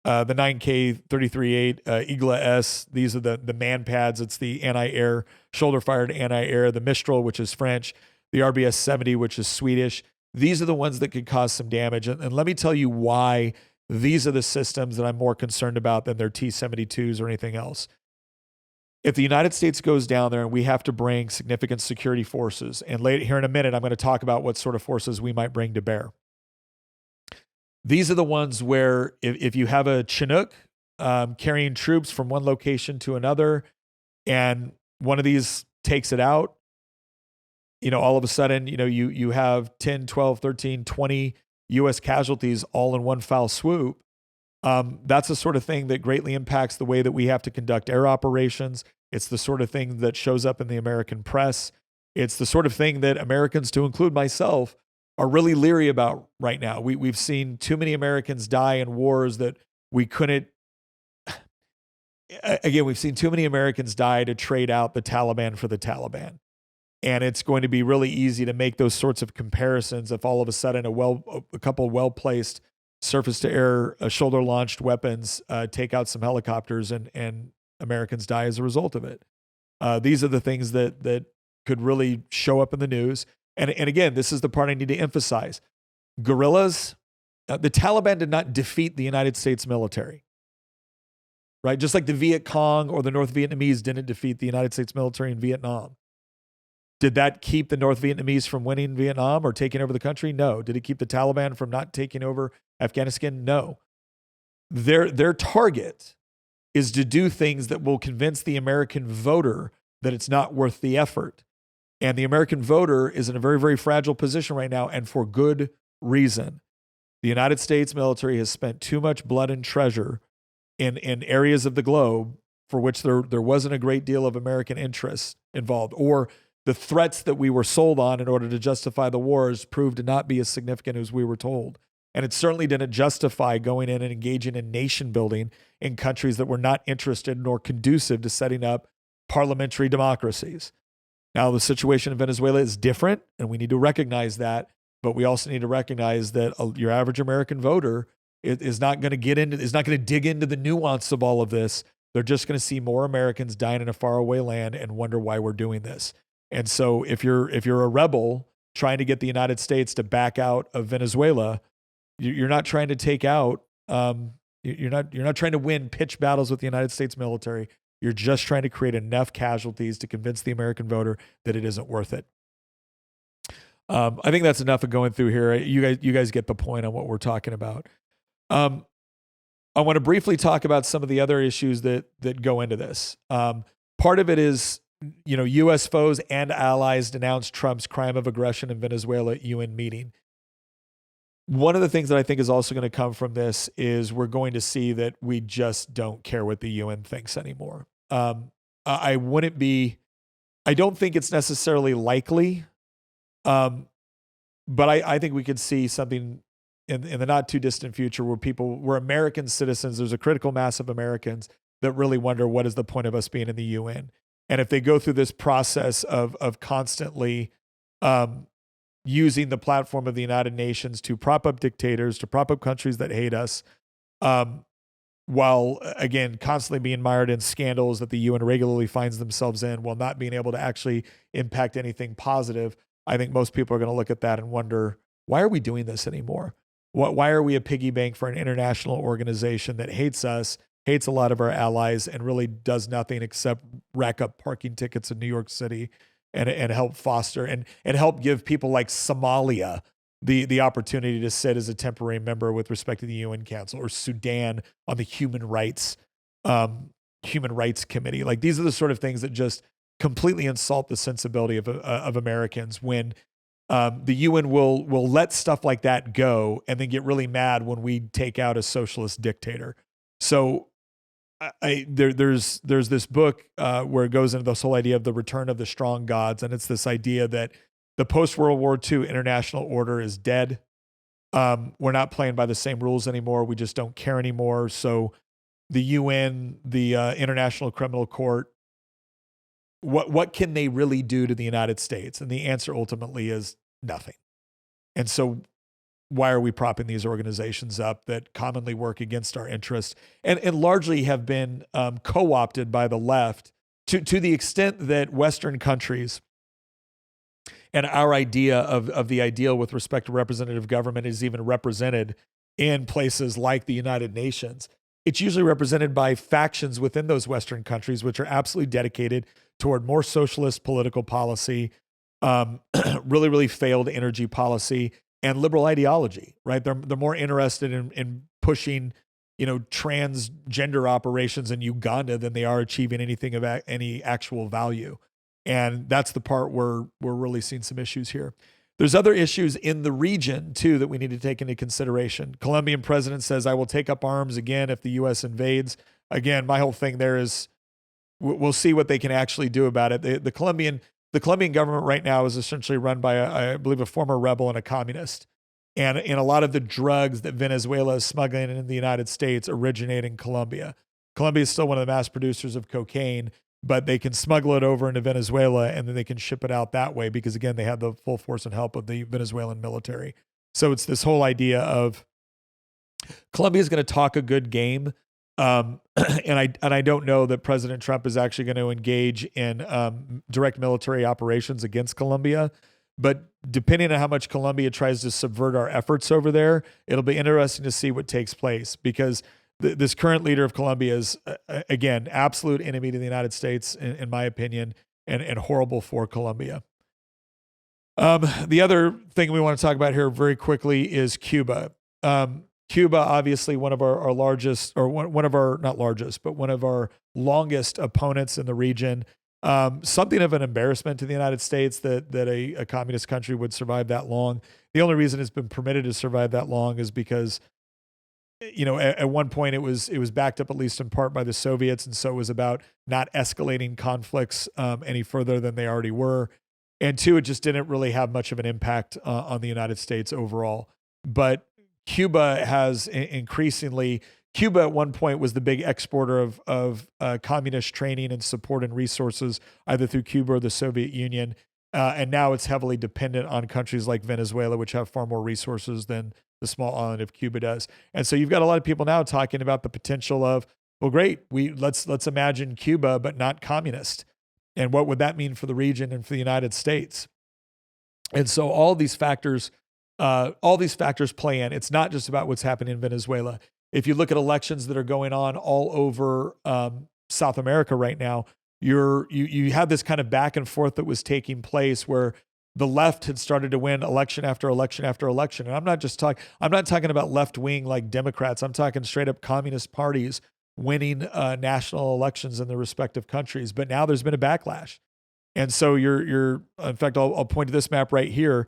9K 33-8 Igla S. These are the man pads. It's the anti-air, shoulder-fired anti-air, the Mistral, which is French, the RBS 70, which is Swedish. These are the ones that could cause some damage. And let me tell you why these are the systems that I'm more concerned about than their T-72s or anything else. If the United States goes down there and we have to bring significant security forces, and later here in a minute, I'm going to talk about what sort of forces we might bring to bear. These are the ones where if you have a Chinook carrying troops from one location to another, and one of these takes it out, all of a sudden, you have 10, 12, 13, 20 U.S. casualties all in one foul swoop. That's the sort of thing that greatly impacts the way that we have to conduct air operations. It's the sort of thing that shows up in the American press. It's the sort of thing that Americans, to include myself, are really leery about right now. We've seen too many Americans die in wars that we couldn't. Again, we've seen too many Americans die to trade out the Taliban for the Taliban. And it's going to be really easy to make those sorts of comparisons if all of a sudden a couple well-placed surface-to-air shoulder-launched weapons take out some helicopters and Americans die as a result of it. These are the things that could really show up in the news. And again, this is the part I need to emphasize. Guerrillas, the Taliban did not defeat the United States military, right? Just like the Viet Cong or the North Vietnamese didn't defeat the United States military in Vietnam. Did that keep the North Vietnamese from winning Vietnam or taking over the country? No. Did it keep the Taliban from not taking over Afghanistan? No. Their target is to do things that will convince the American voter that it's not worth the effort. And the American voter is in a very, very fragile position right now, and for good reason. The United States military has spent too much blood and treasure in areas of the globe for which there wasn't a great deal of American interest involved, or the threats that we were sold on in order to justify the wars proved to not be as significant as we were told. And it certainly didn't justify going in and engaging in nation building in countries that were not interested nor conducive to setting up parliamentary democracies. Now, the situation in Venezuela is different, and we need to recognize that. But we also need to recognize that your average American voter is not going to dig into the nuance of all of this. They're just going to see more Americans dying in a faraway land and wonder why we're doing this. And so if you're a rebel trying to get the United States to back out of Venezuela, you're not trying to take out, you're not trying to win pitched battles with the United States military. You're just trying to create enough casualties to convince the American voter that it isn't worth it. I think that's enough of going through here. You guys get the point on what we're talking about. I want to briefly talk about some of the other issues that go into this. Part of it is, U.S. foes and allies denounced Trump's crime of aggression in Venezuela at UN meeting. One of the things that I think is also going to come from this is we're going to see that we just don't care what the UN thinks anymore. I don't think it's necessarily likely, but I think we could see something in the not too distant future where American citizens, there's a critical mass of Americans that really wonder what is the point of us being in the UN. And if they go through this process of constantly using the platform of the United Nations to prop up dictators, to prop up countries that hate us, while, again, constantly being mired in scandals that the UN regularly finds themselves in while not being able to actually impact anything positive, I think most people are going to look at that and wonder, why are we doing this anymore? Why are we a piggy bank for an international organization that hates us, hates a lot of our allies, and really does nothing except rack up parking tickets in New York City and help foster and help give people like Somalia the opportunity to sit as a temporary member with respect to the UN Council, or Sudan on the Human Rights Committee. Like, these are the sort of things that just completely insult the sensibility of Americans when the UN will let stuff like that go and then get really mad when we take out a socialist dictator. So there's this book where it goes into this whole idea of the return of the strong gods, and it's this idea that the post-World War II international order is dead. We're not playing by the same rules anymore. We just don't care anymore. So the UN, the International Criminal Court, what can they really do to the United States? And the answer ultimately is nothing. And so why are we propping these organizations up that commonly work against our interests and largely have been co-opted by the left to the extent that Western countries and our idea of the ideal with respect to representative government is even represented in places like the United Nations, it's usually represented by factions within those Western countries, which are absolutely dedicated toward more socialist political policy, really, really failed energy policy, and liberal ideology, right? They're more interested in pushing, transgender operations in Uganda than they are achieving anything of any actual value. And that's the part where we're really seeing some issues here. There's other issues in the region, too, that we need to take into consideration. Colombian president says, I will take up arms again if the U.S. invades. Again, my whole thing there is we'll see what they can actually do about it. The Colombian government right now is essentially run by, I believe, a former rebel and a communist. And a lot of the drugs that Venezuela is smuggling in the United States originate in Colombia. Colombia is still one of the mass producers of cocaine, but they can smuggle it over into Venezuela and then they can ship it out that way because, again, they have the full force and help of the Venezuelan military. So it's this whole idea of Colombia is going to talk a good game. And I don't know that President Trump is actually going to engage in direct military operations against Colombia. But depending on how much Colombia tries to subvert our efforts over there, it'll be interesting to see what takes place because this current leader of Colombia is, again, absolute enemy to the United States, in my opinion, and horrible for Colombia. The other thing we want to talk about here very quickly is Cuba. Cuba, obviously, one of our largest, or one of our, not largest, but one of our longest opponents in the region. Something of an embarrassment to the United States that a communist country would survive that long. The only reason it's been permitted to survive that long is because at one point it was backed up at least in part by the Soviets, and so it was about not escalating conflicts any further than they already were. And two, it just didn't really have much of an impact on the United States overall. But Cuba has increasingly. Cuba at one point was the big exporter of communist training and support and resources, either through Cuba or the Soviet Union. And now it's heavily dependent on countries like Venezuela, which have far more resources than the small island of Cuba does. And so you've got a lot of people now talking about the potential of, well, great, let's imagine Cuba, but not communist. And what would that mean for the region and for the United States? And so all these factors play in. It's not just about what's happening in Venezuela. If you look at elections that are going on all over South America right now, you have this kind of back and forth that was taking place where the left had started to win election after election after election. And I'm not talking about left wing like Democrats. I'm talking straight up communist parties winning national elections in their respective countries. But now there's been a backlash, and so in fact, I'll point to this map right here.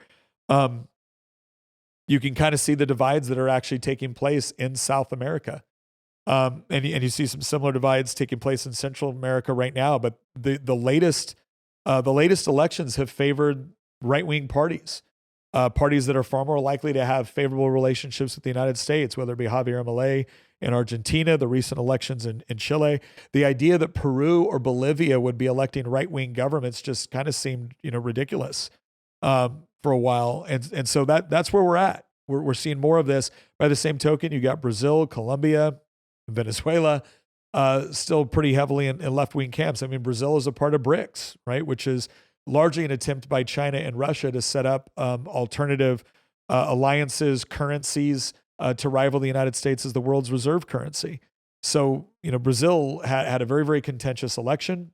You can kind of see the divides that are actually taking place in South America. And you see some similar divides taking place in Central America right now. But the latest elections have favored right-wing parties, parties that are far more likely to have favorable relationships with the United States, whether it be Javier Milei in Argentina, the recent elections in Chile. The idea that Peru or Bolivia would be electing right-wing governments just kind of seemed ridiculous. For a while. And so that's where we're at. We're seeing more of this. By the same token, you got Brazil, Colombia, Venezuela, still pretty heavily in left-wing camps. I mean, Brazil is a part of BRICS, right? Which is largely an attempt by China and Russia to set up alternative alliances, currencies to rival the United States as the world's reserve currency. So, Brazil had a very, very contentious election.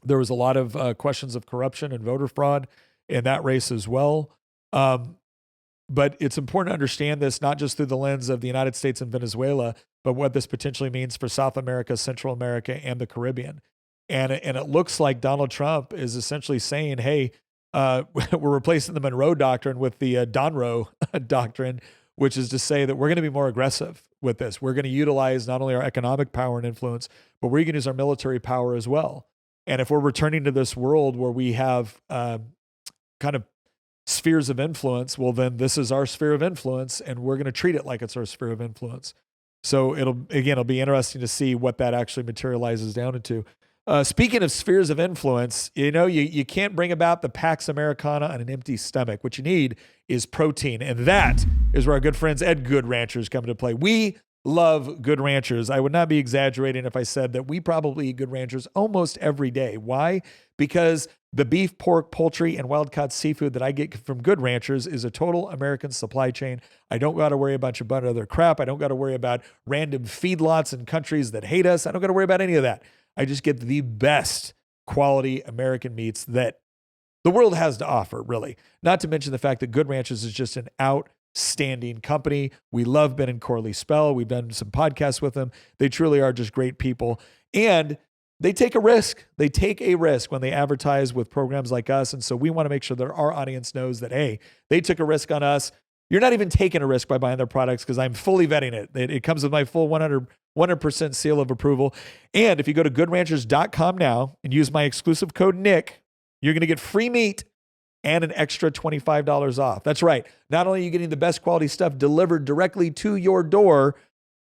There was a lot of questions of corruption and voter fraud in that race as well. But it's important to understand this not just through the lens of the United States and Venezuela, but what this potentially means for South America, Central America, and the Caribbean. And it looks like Donald Trump is essentially saying, hey, we're replacing the Monroe Doctrine with the Donroe Doctrine, which is to say that we're going to be more aggressive with this. We're going to utilize not only our economic power and influence, but we're going to use our military power as well. And if we're returning to this world where we have kind of spheres of influence, well, then this is our sphere of influence, and we're going to treat it like it's our sphere of influence. So it'll be interesting to see what that actually materializes down into. Speaking of spheres of influence, you can't bring about the Pax Americana on an empty stomach. What you need is protein, and that is where our good friends at Good Ranchers come into play. We love Good Ranchers. I would not be exaggerating if I said that we probably eat Good Ranchers almost every day. Why? Because The beef, pork, poultry, and wild-caught seafood that I get from Good Ranchers is a total American supply chain. I don't got to worry about a bunch of other crap. I don't got to worry about random feedlots in countries that hate us. I don't got to worry about any of that. I just get the best quality American meats that the world has to offer, really. Not to mention the fact that Good Ranchers is just an outstanding company. We love Ben and Corley Spell. We've done some podcasts with them. They truly are just great people. And they take a risk. They take a risk when they advertise with programs like us. And so we want to make sure that our audience knows that, hey, they took a risk on us. You're not even taking a risk by buying their products because I'm fully vetting it. It comes with my full 100% seal of approval. And if you go to goodranchers.com now and use my exclusive code Nick, you're going to get free meat and an extra $25 off. That's right. Not only are you getting the best quality stuff delivered directly to your door,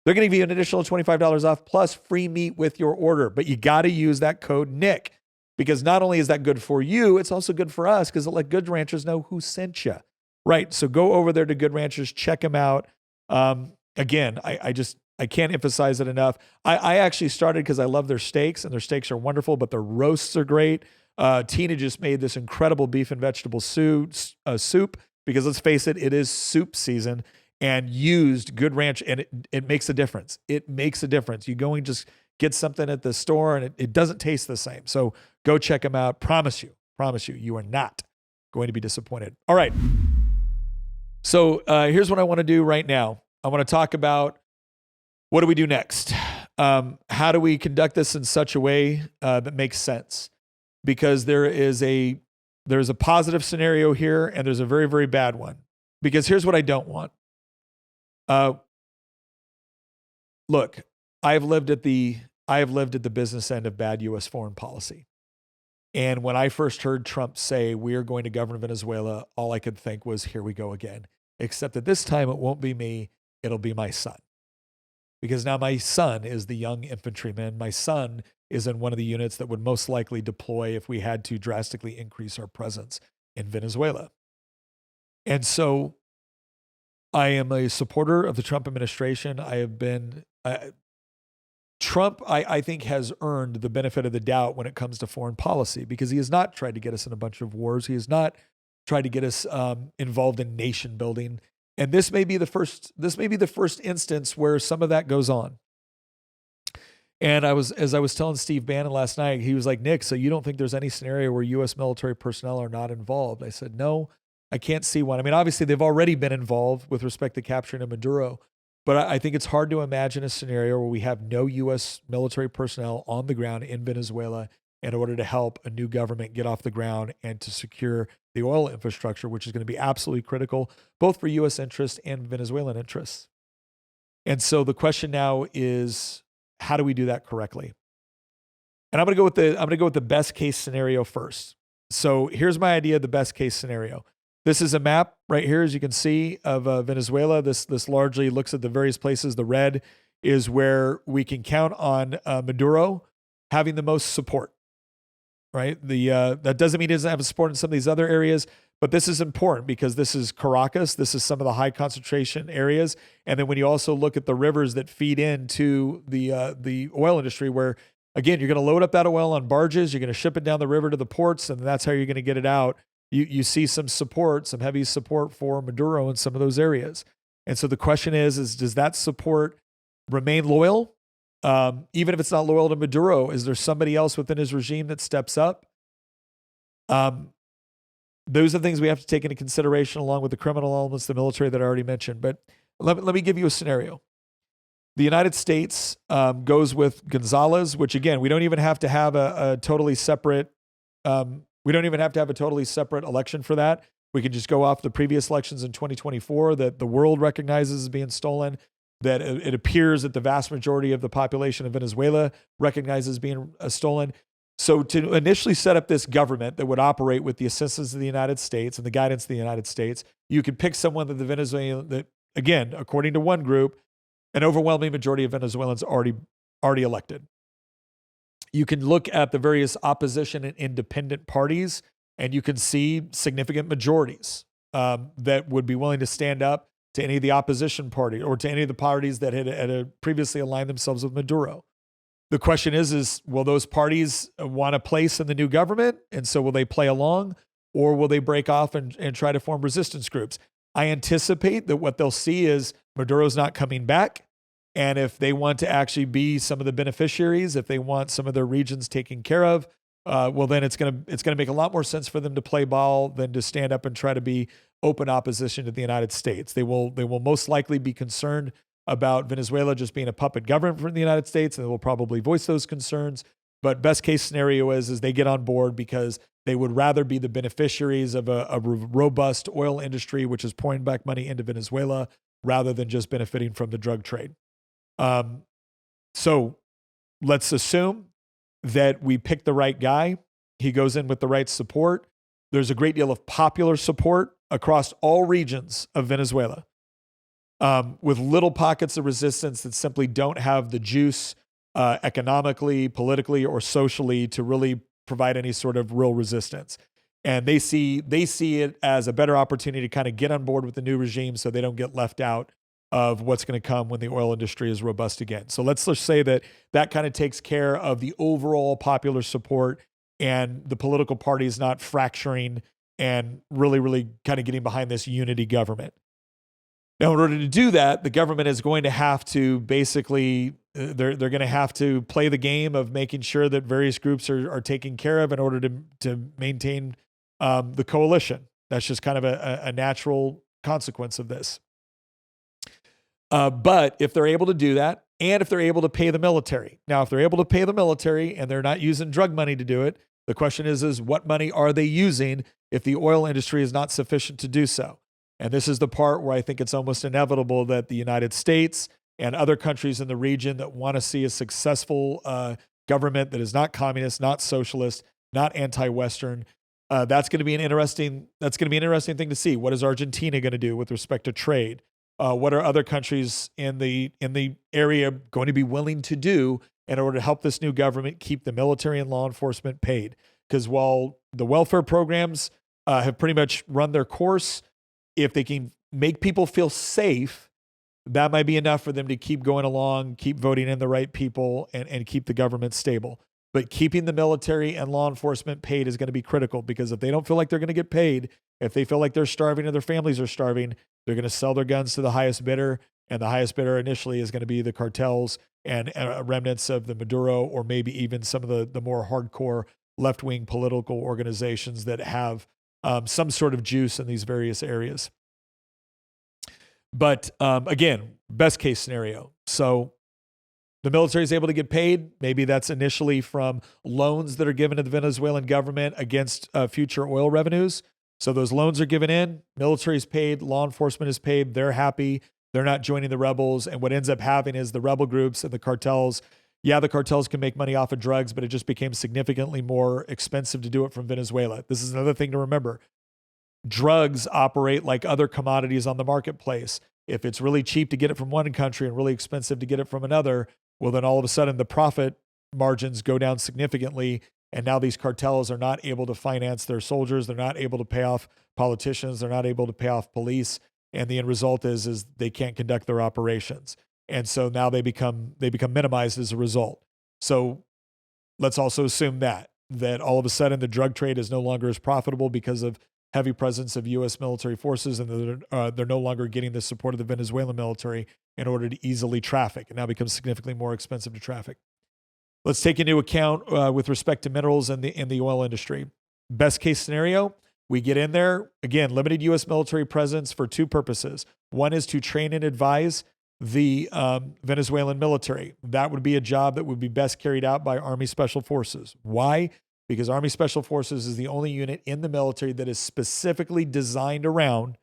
they're going to give you an additional $25 off plus free meat with your order. But you got to use that code Nick because not only is that good for you, it's also good for us because it let Good Ranchers know who sent you. Right. So go over there to Good Ranchers, check them out. Again, I can't emphasize it enough. I actually started because I love their steaks and their steaks are wonderful, but their roasts are great. Tina just made this incredible beef and vegetable soup because let's face it, it is soup season. And used Good Ranch, and it makes a difference. It makes a difference. You go and just get something at the store, and it doesn't taste the same. So go check them out. Promise you, you are not going to be disappointed. All right. So here's what I want to do right now. I want to talk about what do we do next? How do we conduct this in such a way that makes sense? Because there's a positive scenario here, and there's a very, very bad one. Because here's what I don't want. Look, I have lived at the business end of bad U.S. foreign policy. And when I first heard Trump say, we are going to govern Venezuela, all I could think was, here we go again. Except that this time it won't be me, it'll be my son. Because now my son is the young infantryman. My son is in one of the units that would most likely deploy if we had to drastically increase our presence in Venezuela. And so I am a supporter of the Trump administration. I have been, Trump, I think, has earned the benefit of the doubt when it comes to foreign policy because he has not tried to get us in a bunch of wars. He has not tried to get us involved in nation building. And this may be the first instance where some of that goes on. And as I was telling Steve Bannon last night, he was like, Nick, so you don't think there's any scenario where U.S. military personnel are not involved? I said, no. I can't see one. I mean, obviously, they've already been involved with respect to capturing a Maduro, but I think it's hard to imagine a scenario where we have no U.S. military personnel on the ground in Venezuela in order to help a new government get off the ground and to secure the oil infrastructure, which is going to be absolutely critical, both for U.S. interests and Venezuelan interests. And so the question now is, how do we do that correctly? And I'm going to go with the best case scenario first. So here's my idea of the best case scenario. This is a map right here, as you can see, of Venezuela. This largely looks at the various places. The red is where we can count on Maduro having the most support, right? That doesn't mean he doesn't have support in some of these other areas, but this is important because this is Caracas. This is some of the high concentration areas. And then when you also look at the rivers that feed into the oil industry where, again, you're going to load up that oil on barges, you're going to ship it down the river to the ports, and that's how you're going to get it out. You see some heavy support for Maduro in some of those areas. And so the question is does that support remain loyal? Even if it's not loyal to Maduro, is there somebody else within his regime that steps up? Those are things we have to take into consideration along with the criminal elements, the military that I already mentioned. But let me give you a scenario. The United States goes with Gonzalez, which again, we don't even have to have a totally separate election for that. We can just go off the previous elections in 2024 that the world recognizes as being stolen, that it appears that the vast majority of the population of Venezuela recognizes being stolen. So to initially set up this government that would operate with the assistance of the United States and the guidance of the United States, you could pick someone that that, again, according to one group, an overwhelming majority of Venezuelans already elected. You can look at the various opposition and independent parties, and you can see significant majorities that would be willing to stand up to any of the opposition party or to any of the parties that had previously aligned themselves with Maduro. The question is will those parties want a place in the new government? And so will they play along, or will they break off and try to form resistance groups? I anticipate that what they'll see is Maduro's not coming back. And if they want to actually be some of the beneficiaries, if they want some of their regions taken care of, well, then it's gonna make a lot more sense for them to play ball than to stand up and try to be open opposition to the United States. They will most likely be concerned about Venezuela just being a puppet government from the United States, and they will probably voice those concerns. But best case scenario is they get on board because they would rather be the beneficiaries of a robust oil industry, which is pouring back money into Venezuela, rather than just benefiting from the drug trade. So let's assume that we pick the right guy. He goes in with the right support. There's a great deal of popular support across all regions of Venezuela, with little pockets of resistance that simply don't have the juice economically, politically, or socially to really provide any sort of real resistance. And they see it as a better opportunity to kind of get on board with the new regime so they don't get left out of what's going to come when the oil industry is robust again. So let's just say that kind of takes care of the overall popular support, and the political party is not fracturing and really, really kind of getting behind this unity government. Now, in order to do that, the government is going to have to basically, they're going to have to play the game of making sure that various groups are taken care of in order to maintain the coalition. That's just kind of a natural consequence of this. But if they're able to do that, and if they're able to pay the military. Now, if they're able to pay the military and they're not using drug money to do it, the question is what money are they using if the oil industry is not sufficient to do so? And this is the part where I think it's almost inevitable that the United States and other countries in the region that want to see a successful government that is not communist, not socialist, not anti-Western, that's going to be an interesting thing to see. What is Argentina going to do with respect to trade? What are other countries in the area going to be willing to do in order to help this new government keep the military and law enforcement paid? Because while the welfare programs have pretty much run their course, if they can make people feel safe, that might be enough for them to keep going along, keep voting in the right people, and keep the government stable. But keeping the military and law enforcement paid is going to be critical, because if they don't feel like they're going to get paid, if they feel like they're starving or their families are starving, they're going to sell their guns to the highest bidder. And the highest bidder initially is going to be the cartels and remnants of the Maduro, or maybe even some of the more hardcore left-wing political organizations that have some sort of juice in these various areas. But again, best case scenario. So the military is able to get paid. Maybe that's initially from loans that are given to the Venezuelan government against future oil revenues. So those loans are given in, military is paid, law enforcement is paid, they're happy, they're not joining the rebels. And what ends up happening is the rebel groups and the cartels, the cartels can make money off of drugs, but it just became significantly more expensive to do it from Venezuela. This is another thing to remember. Drugs operate like other commodities on the marketplace. If it's really cheap to get it from one country and really expensive to get it from another, well, then all of a sudden the profit margins go down significantly. And now these cartels are not able to finance their soldiers. They're not able to pay off politicians. They're not able to pay off police. And the end result is they can't conduct their operations. And so now they become minimized as a result. So let's also assume that all of a sudden the drug trade is no longer as profitable because of heavy presence of U.S. military forces, and they're no longer getting the support of the Venezuelan military in order to easily traffic. It now becomes significantly more expensive to traffic. Let's take into account with respect to minerals in the oil industry. Best case scenario, we get in there, again, limited U.S. military presence for two purposes. One is to train and advise the Venezuelan military. That would be a job that would be best carried out by Army Special Forces. Why? Because Army Special Forces is the only unit in the military that is specifically designed around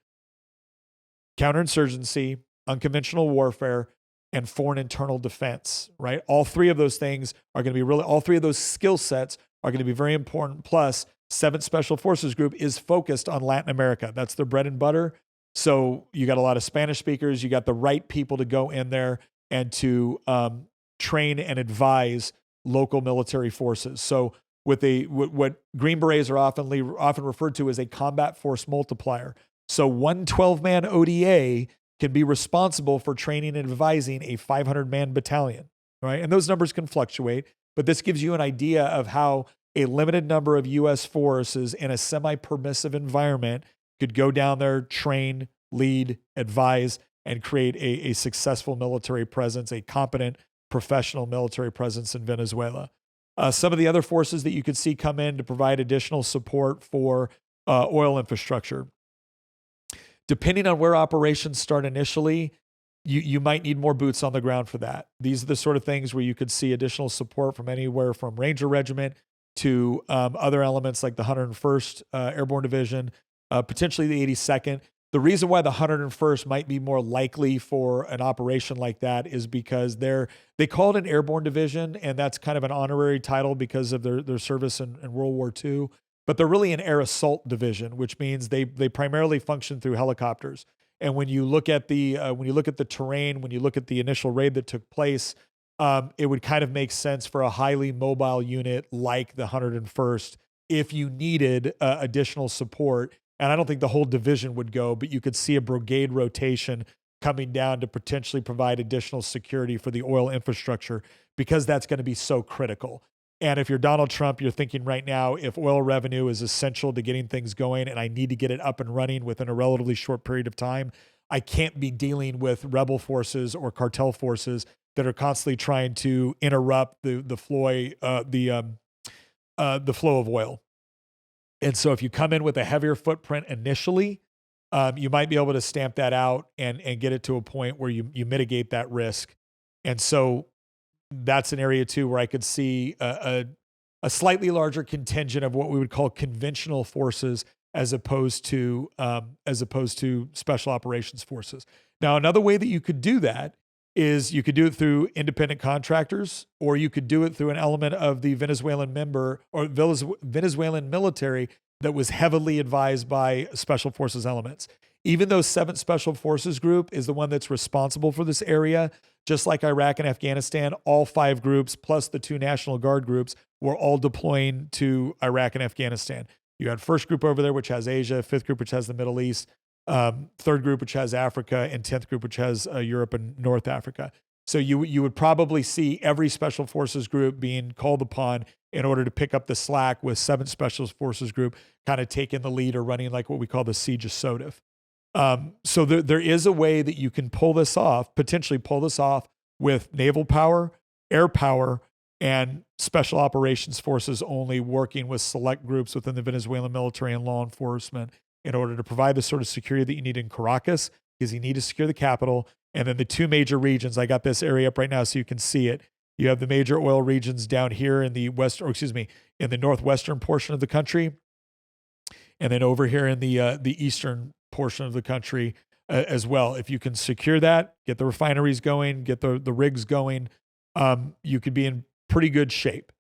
counterinsurgency, unconventional warfare, and foreign internal defense, right? All three of those things are going to be all three of those skill sets are going to be very important. Plus, 7th Special Forces Group is focused on Latin America. That's their bread and butter. So you got a lot of Spanish speakers. You got the right people to go in there and to train and advise local military forces. So with what Green Berets are often referred to as a combat force multiplier. So one 12-man ODA can be responsible for training and advising a 500-man battalion. right? And those numbers can fluctuate, but this gives you an idea of how a limited number of U.S. forces in a semi-permissive environment could go down there, train, lead, advise, and create a successful military presence, a competent professional military presence in Venezuela. Some of the other forces that you could see come in to provide additional support for oil infrastructure. Depending on where operations start initially, you might need more boots on the ground for that. These are the sort of things where you could see additional support from anywhere from Ranger Regiment to other elements like the 101st Airborne Division, potentially the 82nd. The reason why the 101st might be more likely for an operation like that is because they call it an airborne division, and that's kind of an honorary title because of their service in World War II. But they're really an air assault division, which means they primarily function through helicopters. And when you look at the terrain, when you look at the initial raid that took place, it would kind of make sense for a highly mobile unit like the 101st if you needed additional support. And I don't think the whole division would go, but you could see a brigade rotation coming down to potentially provide additional security for the oil infrastructure because that's going to be so critical. And if you're Donald Trump, you're thinking right now, if oil revenue is essential to getting things going and I need to get it up and running within a relatively short period of time, I can't be dealing with rebel forces or cartel forces that are constantly trying to interrupt the flow of oil. And so if you come in with a heavier footprint initially, you might be able to stamp that out and get it to a point where you mitigate that risk. And so that's an area too where I could see a slightly larger contingent of what we would call conventional forces as opposed to special operations forces. Now, another way that you could do that is you could do it through independent contractors, or you could do it through an element of the Venezuelan Venezuelan military that was heavily advised by special forces elements. Even though 7th Special Forces Group is the one that's responsible for this area, just like Iraq and Afghanistan, all 5 groups plus the 2 National Guard groups were all deploying to Iraq and Afghanistan. You had 1st group over there, which has Asia, 5th group, which has the Middle East, 3rd group, which has Africa, and 10th group, which has Europe and North Africa. So you would probably see every Special Forces Group being called upon in order to pick up the slack, with 7th Special Forces Group kind of taking the lead or running like what we call the Siege of Sodif. So there is a way that you can potentially pull this off with naval power, air power, and special operations forces only, working with select groups within the Venezuelan military and law enforcement in order to provide the sort of security that you need in Caracas, because you need to secure the capital. And then the 2 major regions, I got this area up right now so you can see it. You have the major oil regions down here in the in the northwestern portion of the country, and then over here in the eastern portion of the country as well. If you can secure that, get the refineries going, get the rigs going, you could be in pretty good shape.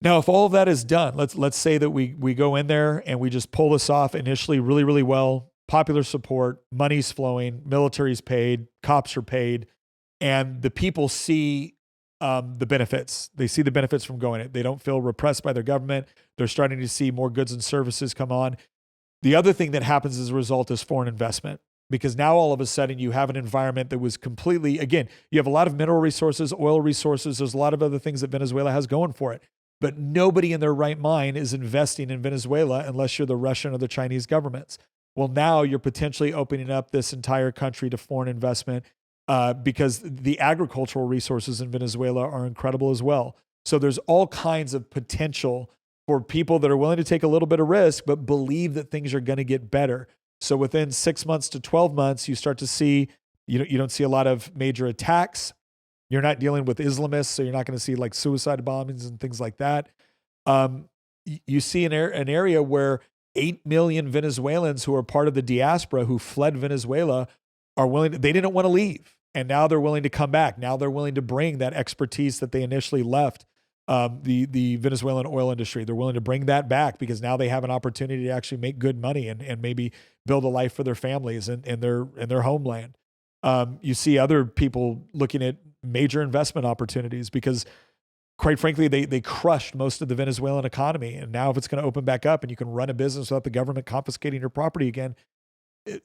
Now, if all of that is done, let's say that we go in there and we just pull this off initially really, really well, popular support, money's flowing, military's paid, cops are paid, and the people see the benefits. They see the benefits from going it. They don't feel repressed by their government. They're starting to see more goods and services come on. The other thing that happens as a result is foreign investment, because now all of a sudden you have an environment that was completely, again, you have a lot of mineral resources, oil resources. There's a lot of other things that Venezuela has going for it, but nobody in their right mind is investing in Venezuela unless you're the Russian or the Chinese governments. Well, now you're potentially opening up this entire country to foreign investment, because the agricultural resources in Venezuela are incredible as well. So there's all kinds of potential for people that are willing to take a little bit of risk, but believe that things are going to get better. So within 6 months to 12 months, you start to see, you don't see a lot of major attacks. You're not dealing with Islamists, so you're not going to see like suicide bombings and things like that. You see an area where 8 million Venezuelans who are part of the diaspora who fled Venezuela they didn't want to leave. And now they're willing to come back. Now they're willing to bring that expertise that they initially left the Venezuelan oil industry. They're willing to bring that back because now they have an opportunity to actually make good money and maybe build a life for their families and their homeland. You see other people looking at major investment opportunities because, quite frankly, they crushed most of the Venezuelan economy. And now if it's going to open back up and you can run a business without the government confiscating your property again,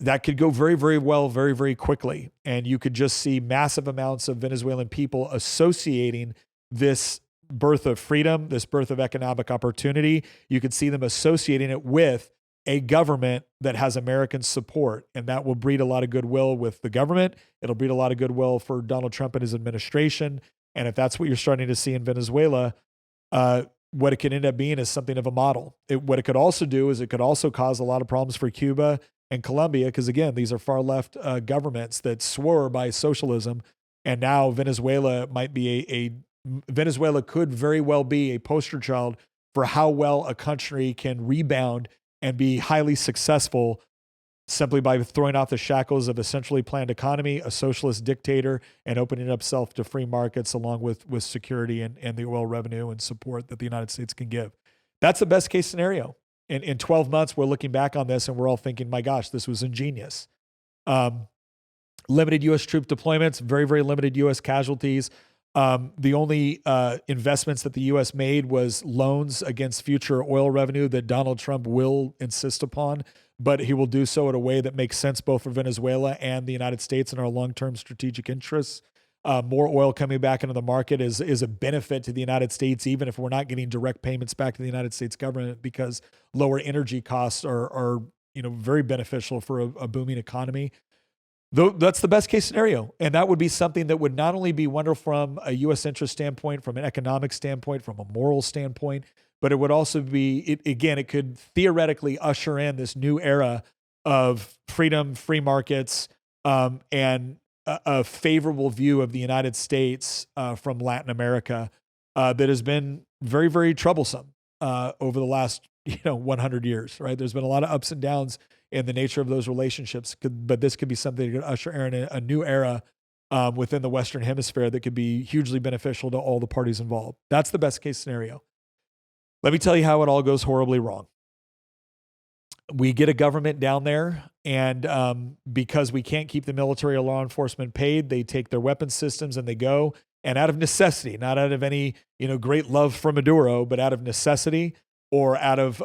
that could go very, very well, very, very quickly. And you could just see massive amounts of Venezuelan people associating this birth of freedom, this birth of economic opportunity. You could see them associating it with a government that has American support. And that will breed a lot of goodwill with the government. It'll breed a lot of goodwill for Donald Trump and his administration. And if that's what you're starting to see in Venezuela, what it can end up being is something of a model. What it could also do is it could also cause a lot of problems for Cuba and Colombia, because again, these are far left governments that swore by socialism. And now Venezuela might be Venezuela could very well be a poster child for how well a country can rebound and be highly successful simply by throwing off the shackles of a centrally planned economy, a socialist dictator, and opening up itself to free markets along with security and the oil revenue and support that the United States can give. That's the best case scenario. In 12 months, we're looking back on this and we're all thinking, my gosh, this was ingenious. Limited U.S. troop deployments, very, very limited U.S. casualties. The only investments that the U.S. made was loans against future oil revenue that Donald Trump will insist upon, but he will do so in a way that makes sense both for Venezuela and the United States and our long-term strategic interests. More oil coming back into the market is a benefit to the United States, even if we're not getting direct payments back to the United States government, because lower energy costs are very beneficial for a booming economy. Though that's the best case scenario. And that would be something that would not only be wonderful from a U.S. interest standpoint, from an economic standpoint, from a moral standpoint, but it would also be, it could theoretically usher in this new era of freedom, free markets, and a favorable view of the United States from Latin America that has been very, very troublesome over the last 100 years, right? There's been a lot of ups and downs in the nature of those relationships, but this could be something that could usher in a new era within the Western Hemisphere that could be hugely beneficial to all the parties involved. That's the best case scenario. Let me tell you how it all goes horribly wrong. We get a government down there, and because we can't keep the military or law enforcement paid, they take their weapon systems and they go. And out of necessity, not out of any great love for Maduro, but out of necessity, or out of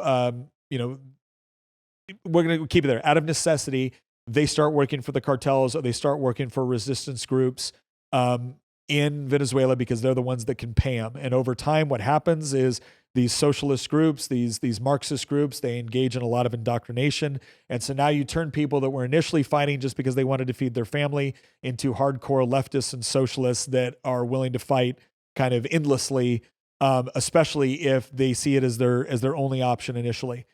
we're going to keep it there. Out of necessity, they start working for the cartels, or they start working for resistance groups in Venezuela because they're the ones that can pay them. And over time, what happens is these socialist groups, these Marxist groups, they engage in a lot of indoctrination. And so now you turn people that were initially fighting just because they wanted to feed their family into hardcore leftists and socialists that are willing to fight kind of endlessly, especially if they see it as their only option initially.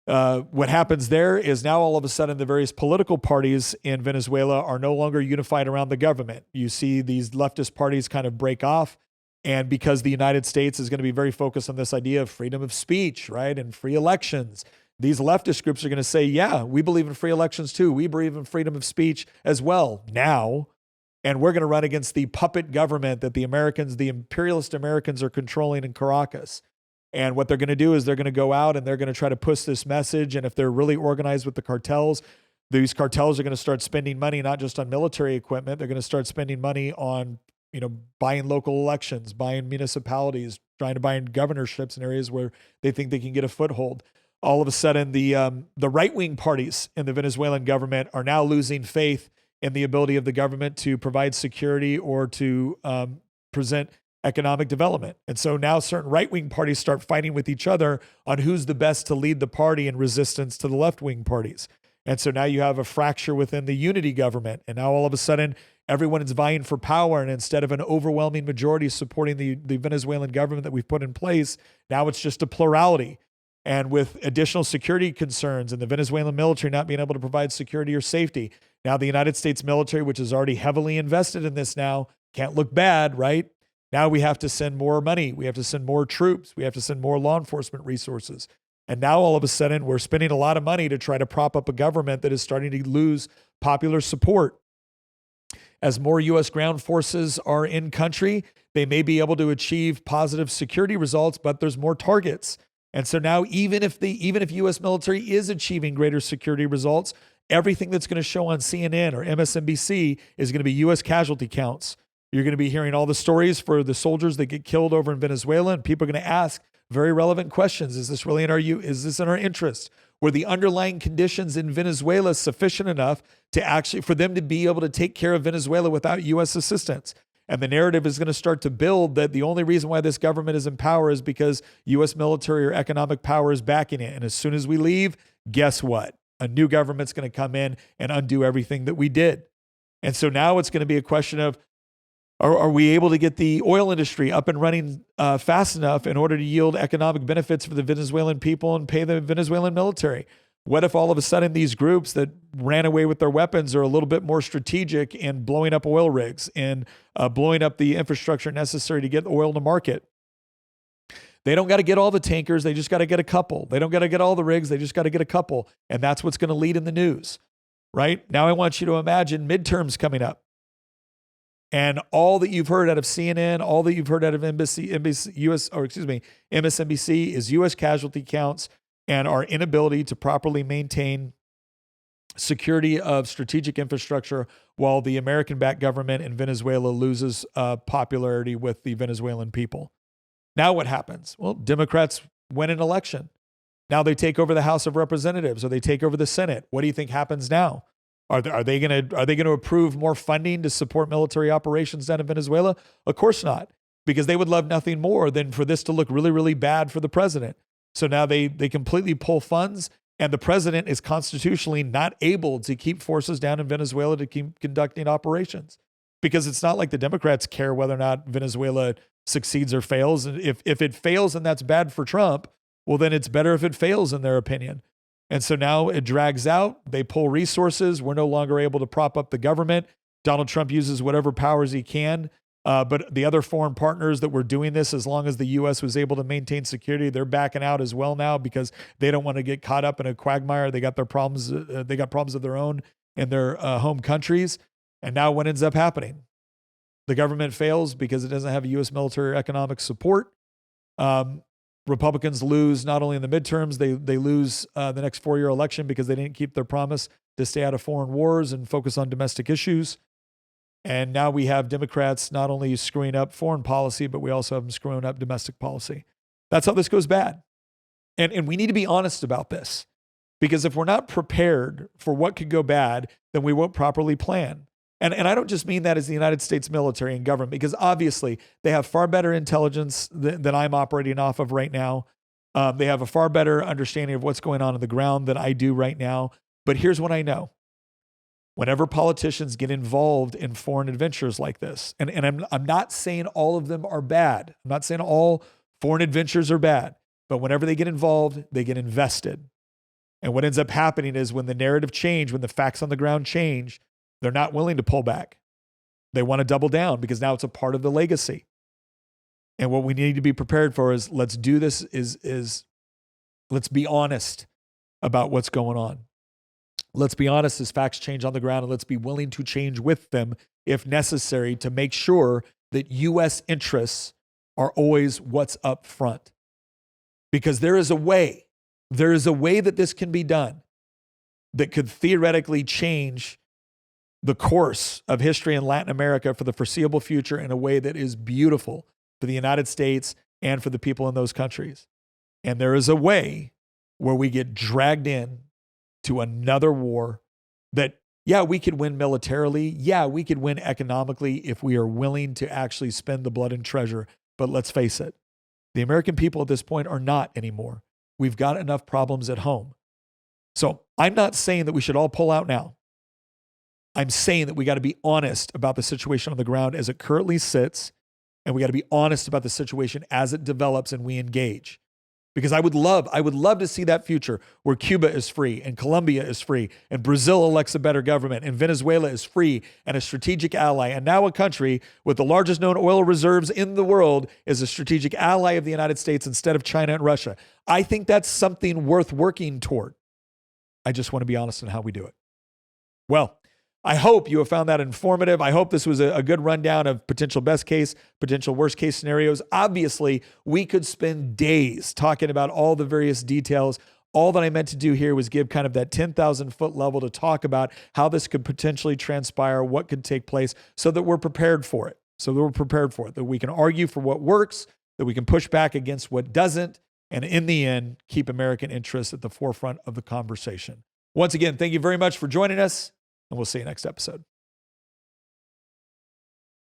What happens there is now all of a sudden the various political parties in Venezuela are no longer unified around the government. You see these leftist parties kind of break off. And because the United States is going to be very focused on this idea of freedom of speech, right, and free elections, these leftist groups are going to say, yeah, we believe in free elections too. We believe in freedom of speech as well now. And we're going to run against the puppet government that the imperialist Americans are controlling in Caracas. And what they're going to do is they're going to go out and they're going to try to push this message. And if they're really organized with the cartels, these cartels are going to start spending money, not just on military equipment. They're going to start spending money on buying local elections, buying municipalities, trying to buy governorships in areas where they think they can get a foothold. All of a sudden, the right-wing parties in the Venezuelan government are now losing faith in the ability of the government to provide security or to present economic development. And so now certain right-wing parties start fighting with each other on who's the best to lead the party in resistance to the left-wing parties. And so now you have a fracture within the unity government. And now all of a sudden, everyone is vying for power. And instead of an overwhelming majority supporting the Venezuelan government that we've put in place, now it's just a plurality. And with additional security concerns and the Venezuelan military not being able to provide security or safety, now the United States military, which is already heavily invested in this now, can't look bad, right? Now we have to send more money. We have to send more troops. We have to send more law enforcement resources. And now all of a sudden we're spending a lot of money to try to prop up a government that is starting to lose popular support. As more U.S. ground forces are in country, they may be able to achieve positive security results, but there's more targets. And so now even if U.S. military is achieving greater security results, everything that's going to show on CNN or MSNBC is going to be U.S. casualty counts. You're going to be hearing all the stories for the soldiers that get killed over in Venezuela, and people are going to ask very relevant questions. Is this really is this in our interest? Were the underlying conditions in Venezuela sufficient enough for them to be able to take care of Venezuela without U.S. assistance? And the narrative is going to start to build that the only reason why this government is in power is because U.S. military or economic power is backing it. And as soon as we leave, guess what? A new government's going to come in and undo everything that we did. And so now it's going to be a question of, are we able to get the oil industry up and running fast enough in order to yield economic benefits for the Venezuelan people and pay the Venezuelan military? What if all of a sudden these groups that ran away with their weapons are a little bit more strategic in blowing up oil rigs and blowing up the infrastructure necessary to get oil to market? They don't got to get all the tankers. They just got to get a couple. They don't got to get all the rigs. They just got to get a couple. And that's what's going to lead in the news, right? Now I want you to imagine midterms coming up. And all that you've heard out of CNN, all that you've heard out of MSNBC is U.S. casualty counts and our inability to properly maintain security of strategic infrastructure while the American-backed government in Venezuela loses popularity with the Venezuelan people. Now what happens? Well, Democrats win an election. Now they take over the House of Representatives or they take over the Senate. What do you think happens now? Are they going to approve more funding to support military operations down in Venezuela? Of course not, because they would love nothing more than for this to look really, really bad for the president. So now they completely pull funds, and the president is constitutionally not able to keep forces down in Venezuela to keep conducting operations, because it's not like the Democrats care whether or not Venezuela succeeds or fails. And if it fails and that's bad for Trump, well, then it's better if it fails in their opinion. And so now it drags out. They pull resources. We're no longer able to prop up the government. Donald Trump uses whatever powers he can. But the other foreign partners that were doing this, as long as the U.S. was able to maintain security, they're backing out as well now because they don't want to get caught up in a quagmire. They got their problems. They got problems of their own in their home countries. And now what ends up happening? The government fails because it doesn't have U.S. military or economic support. Republicans lose not only in the midterms, they lose the next 4-year election because they didn't keep their promise to stay out of foreign wars and focus on domestic issues. And now we have Democrats not only screwing up foreign policy, but we also have them screwing up domestic policy. That's how this goes bad. And we need to be honest about this, because if we're not prepared for what could go bad, then we won't properly plan. And I don't just mean that as the United States military and government, because obviously they have far better intelligence than I'm operating off of right now. They have a far better understanding of what's going on the ground than I do right now. But here's what I know. Whenever politicians get involved in foreign adventures like this, and I'm not saying all of them are bad. I'm not saying all foreign adventures are bad. But whenever they get involved, they get invested. And what ends up happening is when the narrative change, when the facts on the ground change, they're not willing to pull back. They want to double down because now it's a part of the legacy. And what we need to be prepared for is let's do this is let's be honest about what's going on. Let's be honest as facts change on the ground, and let's be willing to change with them if necessary to make sure that U.S. interests are always what's up front. Because there is a way that this can be done that could theoretically change the course of history in Latin America for the foreseeable future in a way that is beautiful for the United States and for the people in those countries. And there is a way where we get dragged in to another war that, yeah, we could win militarily. Yeah, we could win economically if we are willing to actually spend the blood and treasure. But let's face it, the American people at this point are not anymore. We've got enough problems at home. So I'm not saying that we should all pull out now. I'm saying that we got to be honest about the situation on the ground as it currently sits, and we got to be honest about the situation as it develops and we engage. Because I would love to see that future where Cuba is free and Colombia is free and Brazil elects a better government and Venezuela is free and a strategic ally. And now a country with the largest known oil reserves in the world is a strategic ally of the United States instead of China and Russia. I think that's something worth working toward. I just want to be honest in how we do it. Well, I hope you have found that informative. I hope this was a good rundown of potential best case, potential worst case scenarios. Obviously, we could spend days talking about all the various details. All that I meant to do here was give kind of that 10,000 foot level to talk about how this could potentially transpire, what could take place, so that we're prepared for it. That we can argue for what works, that we can push back against what doesn't, and in the end, keep American interests at the forefront of the conversation. Once again, thank you very much for joining us, and we'll see you next episode.